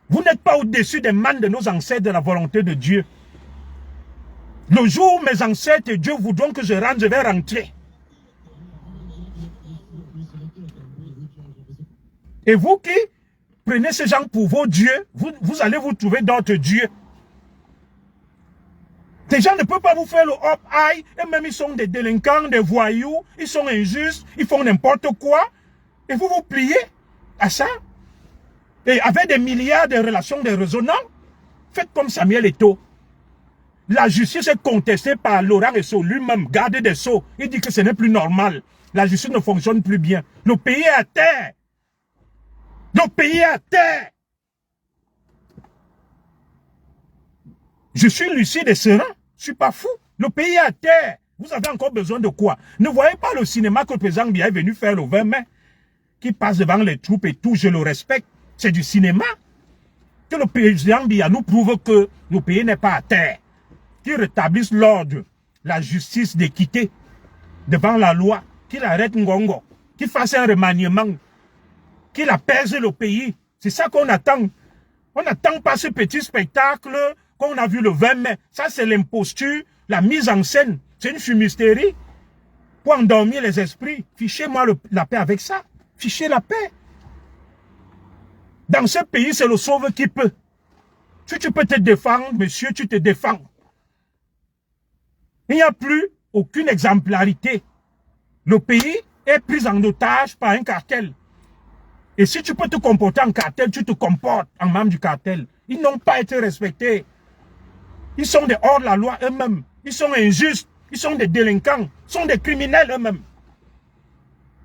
Vous n'êtes pas au-dessus des mains de nos ancêtres, de la volonté de Dieu. Le jour où mes ancêtres et Dieu voudront que je rentre, je vais rentrer. Et vous qui prenez ces gens pour vos dieux, vous allez vous trouver d'autres dieux. Ces gens ne peuvent pas vous faire le hop-high, et même ils sont des délinquants, des voyous, ils sont injustes, ils font n'importe quoi. Et vous vous pliez à ça. Et avec des milliards de relations de résonants, faites comme Samuel Eto'o. La justice est contestée par Laurent Esso lui-même, garde des Sceaux. Il dit que ce n'est plus normal. La justice ne fonctionne plus bien. Le pays est à terre. Le pays est à terre. Je suis lucide et serein. Je ne suis pas fou. Le pays est à terre. Vous avez encore besoin de quoi? Ne voyez pas le cinéma que le président Biya est venu faire le 20 mai. Qui passe devant les troupes et tout, je le respecte. C'est du cinéma. Que le président Biya nous prouve que le pays n'est pas à terre. Qu'il rétablisse l'ordre, la justice d'équité devant la loi. Qu'il arrête Ngongo. Qu'il fasse un remaniement. Qu'il apaise le pays. C'est ça qu'on attend. On n'attend pas ce petit spectacle qu'on a vu le 20 mai. Ça, c'est l'imposture, la mise en scène. C'est une fumisterie pour endormir les esprits. Fichez-moi la paix avec ça. Fichez la paix. Dans ce pays, c'est le sauve qui peut. Si tu peux te défendre, monsieur, tu te défends. Il n'y a plus aucune exemplarité. Le pays est pris en otage par un cartel. Et si tu peux te comporter en cartel, tu te comportes en membre du cartel. Ils n'ont pas été respectés. Ils sont des hors de la loi eux-mêmes. Ils sont injustes. Ils sont des délinquants. Ils sont des criminels eux-mêmes.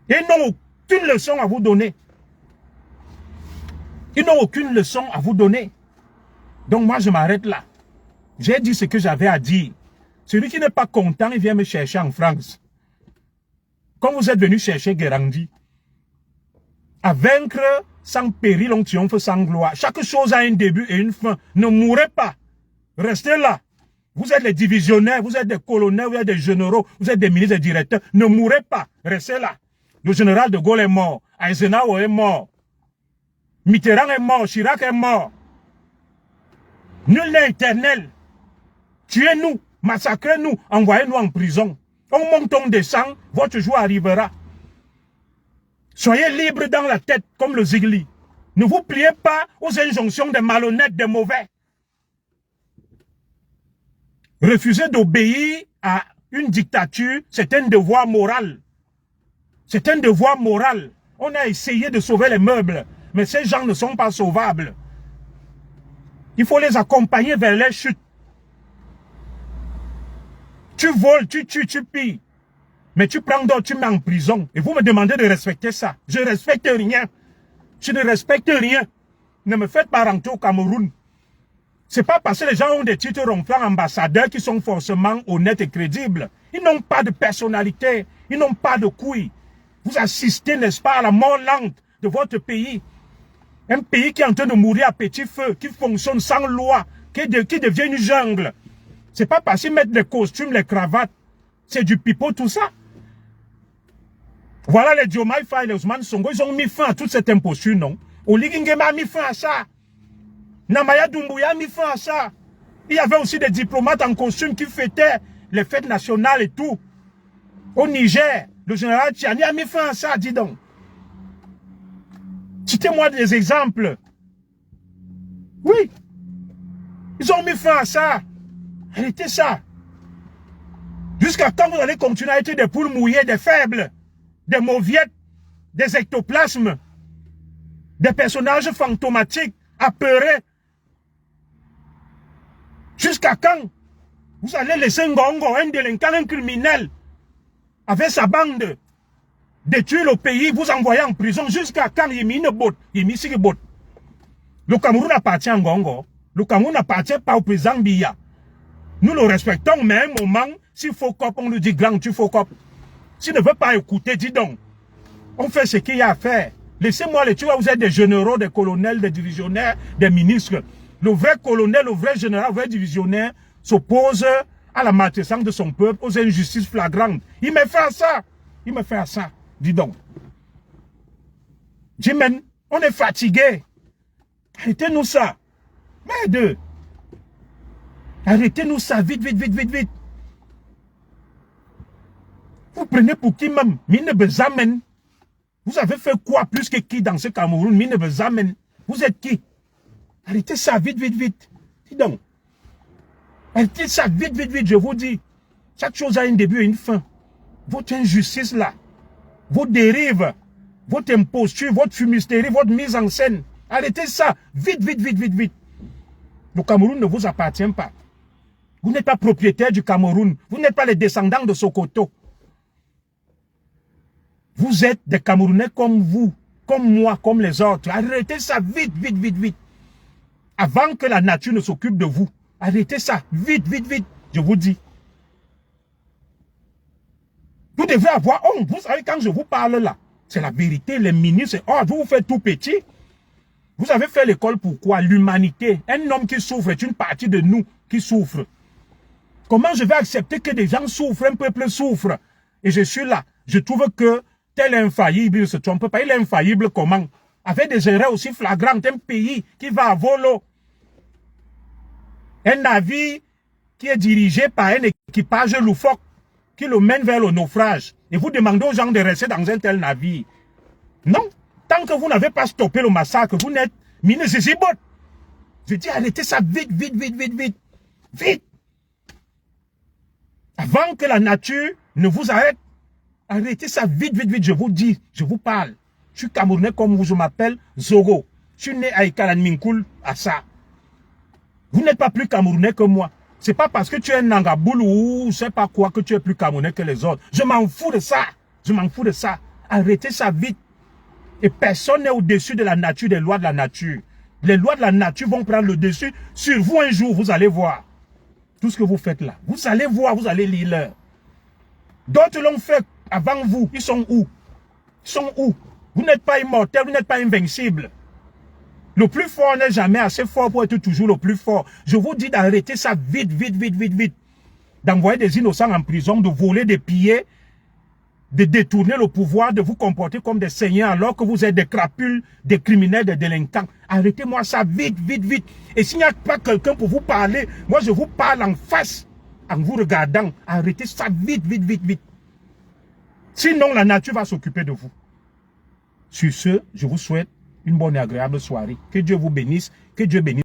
Et ils n'ont aucune leçon à vous donner. Ils n'ont aucune leçon à vous donner. Donc moi, je m'arrête là. J'ai dit ce que j'avais à dire. Celui qui n'est pas content, il vient me chercher en France. Quand vous êtes venu chercher Guérandi, à vaincre sans péril, on triomphe sans gloire. Chaque chose a un début et une fin. Ne mourrez pas. Restez là. Vous êtes les divisionnaires, vous êtes des colonels, vous êtes des généraux, vous êtes des ministres et directeurs. Ne mourrez pas. Restez là. Le général de Gaulle est mort. Eisenhower est mort. Mitterrand est mort. Chirac est mort. Nul n'est éternel. Tuez-nous. Massacrez-nous. Envoyez-nous en prison. On monte, on descend. Votre jour arrivera. Soyez libres dans la tête comme le Zigli. Ne vous pliez pas aux injonctions des malhonnêtes, des mauvais. Refuser d'obéir à une dictature, c'est un devoir moral. C'est un devoir moral. On a essayé de sauver les meubles, mais ces gens ne sont pas sauvables. Il faut les accompagner vers les chutes. Tu voles, tu tues, tu pilles. Mais tu prends d'autres, tu mets en prison. Et vous me demandez de respecter ça. Je ne respecte rien. Je ne respecte rien. Ne me faites pas rentrer au Cameroun. C'est pas parce que les gens ont des titres ronflants ambassadeurs qui sont forcément honnêtes et crédibles. Ils n'ont pas de personnalité. Ils n'ont pas de couilles. Vous assistez, n'est-ce pas, à la mort lente de votre pays. Un pays qui est en train de mourir à petit feu, qui fonctionne sans loi, qui devient une jungle. C'est pas parce qu'ils mettent les costumes, les cravates. C'est du pipeau, tout ça. Voilà les Diomaye Faye et les Ousmane Sonko, ils ont mis fin à toute cette imposture, non? Oligui Nguema a mis fin à ça. Namaya Doumbouya a mis fin à ça. Il y avait aussi des diplomates en costume qui fêtaient les fêtes nationales et tout. Au Niger, le général Tchiani a mis fin à ça, dis donc. Citez-moi des exemples. Oui. Ils ont mis fin à ça. Arrêtez ça. Jusqu'à quand vous allez continuer à être des poules mouillées, des faibles, des mauviettes, des ectoplasmes, des personnages fantomatiques, apeurés. Jusqu'à quand vous allez laisser Ngongo, un délinquant, un criminel, avec sa bande, détruire le pays, vous envoyer en prison? Jusqu'à quand? Le Cameroun appartient à Ngongo. Le Cameroun n'appartient pas au président Biya. Nous le respectons, mais à un moment, s'il faut cop, on lui dit grand, tu faut cop. S'il ne veut pas écouter, dis donc. On fait ce qu'il y a à faire. Laissez-moi les tuer, vous êtes des généraux, des colonels, des divisionnaires, des ministres. Le vrai colonel, le vrai général, le vrai divisionnaire s'oppose à la maltraitance de son peuple, aux injustices flagrantes. Il me fait à ça. Il me fait à ça. Dis donc. Jimen, on est fatigué. Arrêtez-nous ça. Merde. Arrêtez-nous ça, vite, vite, vite, vite, vite. Vous prenez pour qui même? Mine Bezamen. Vous avez fait quoi plus que qui dans ce Cameroun? Mine Bezamen. Vous êtes qui? Arrêtez ça, vite, vite, vite. Dis donc. Arrêtez ça, vite, vite, vite, je vous dis. Chaque chose a un début et une fin. Votre injustice là, vos dérives, votre imposture, votre fumisterie, votre mise en scène. Arrêtez ça, vite, vite, vite, vite, vite. Le Cameroun ne vous appartient pas. Vous n'êtes pas propriétaire du Cameroun. Vous n'êtes pas les descendants de Sokoto. Vous êtes des Camerounais comme vous, comme moi, comme les autres. Arrêtez ça vite, vite, vite, vite. Avant que la nature ne s'occupe de vous. Arrêtez ça vite, vite, vite. Je vous dis. Vous devez avoir honte. Vous savez, quand je vous parle là, c'est la vérité. Les ministres, oh, vous vous faites tout petit. Vous avez fait l'école pour quoi? L'humanité. Un homme qui souffre est une partie de nous qui souffre. Comment je vais accepter que des gens souffrent, un peuple souffre? Et je suis là. Je trouve que tel est infaillible, il ne se trompe pas. Il est infaillible comment? Avec des erreurs aussi flagrantes. Un pays qui va à volo. Un navire qui est dirigé par un équipage loufoque qui le mène vers le naufrage. Et vous demandez aux gens de rester dans un tel navire. Non. Tant que vous n'avez pas stoppé le massacre, vous n'êtes mine zizibot. Je dis arrêtez ça vite, vite, vite, vite, vite. Vite. Avant que la nature ne vous arrête, arrêtez ça vite, vite, vite. Je vous dis, je vous parle. Je suis Camerounais comme vous, je m'appelle Zogo. Je suis né à Ikalan Minkoul, à ça. Vous n'êtes pas plus Camerounais que moi. C'est pas parce que tu es Nangaboul ou je sais pas quoi que tu es plus Camerounais que les autres. Je m'en fous de ça. Je m'en fous de ça. Arrêtez ça vite. Et personne n'est au-dessus de la nature, des lois de la nature. Les lois de la nature vont prendre le dessus sur vous un jour, vous allez voir. Tout ce que vous faites là. Vous allez voir, vous allez lire l'heure. D'autres l'ont fait avant vous. Ils sont où? Ils sont où? Vous n'êtes pas immortel, vous n'êtes pas invincible. Le plus fort n'est jamais assez fort pour être toujours le plus fort. Je vous dis d'arrêter ça vite, vite, vite, vite, vite. D'envoyer des innocents en prison, de voler, de piller, de détourner le pouvoir, de vous comporter comme des seigneurs alors que vous êtes des crapules, des criminels, des délinquants. Arrêtez-moi ça vite, vite, vite. Et s'il n'y a pas quelqu'un pour vous parler, moi je vous parle en face, en vous regardant. Arrêtez ça vite, vite, vite, vite. Sinon, la nature va s'occuper de vous. Sur ce, je vous souhaite une bonne et agréable soirée. Que Dieu vous bénisse. Que Dieu bénisse.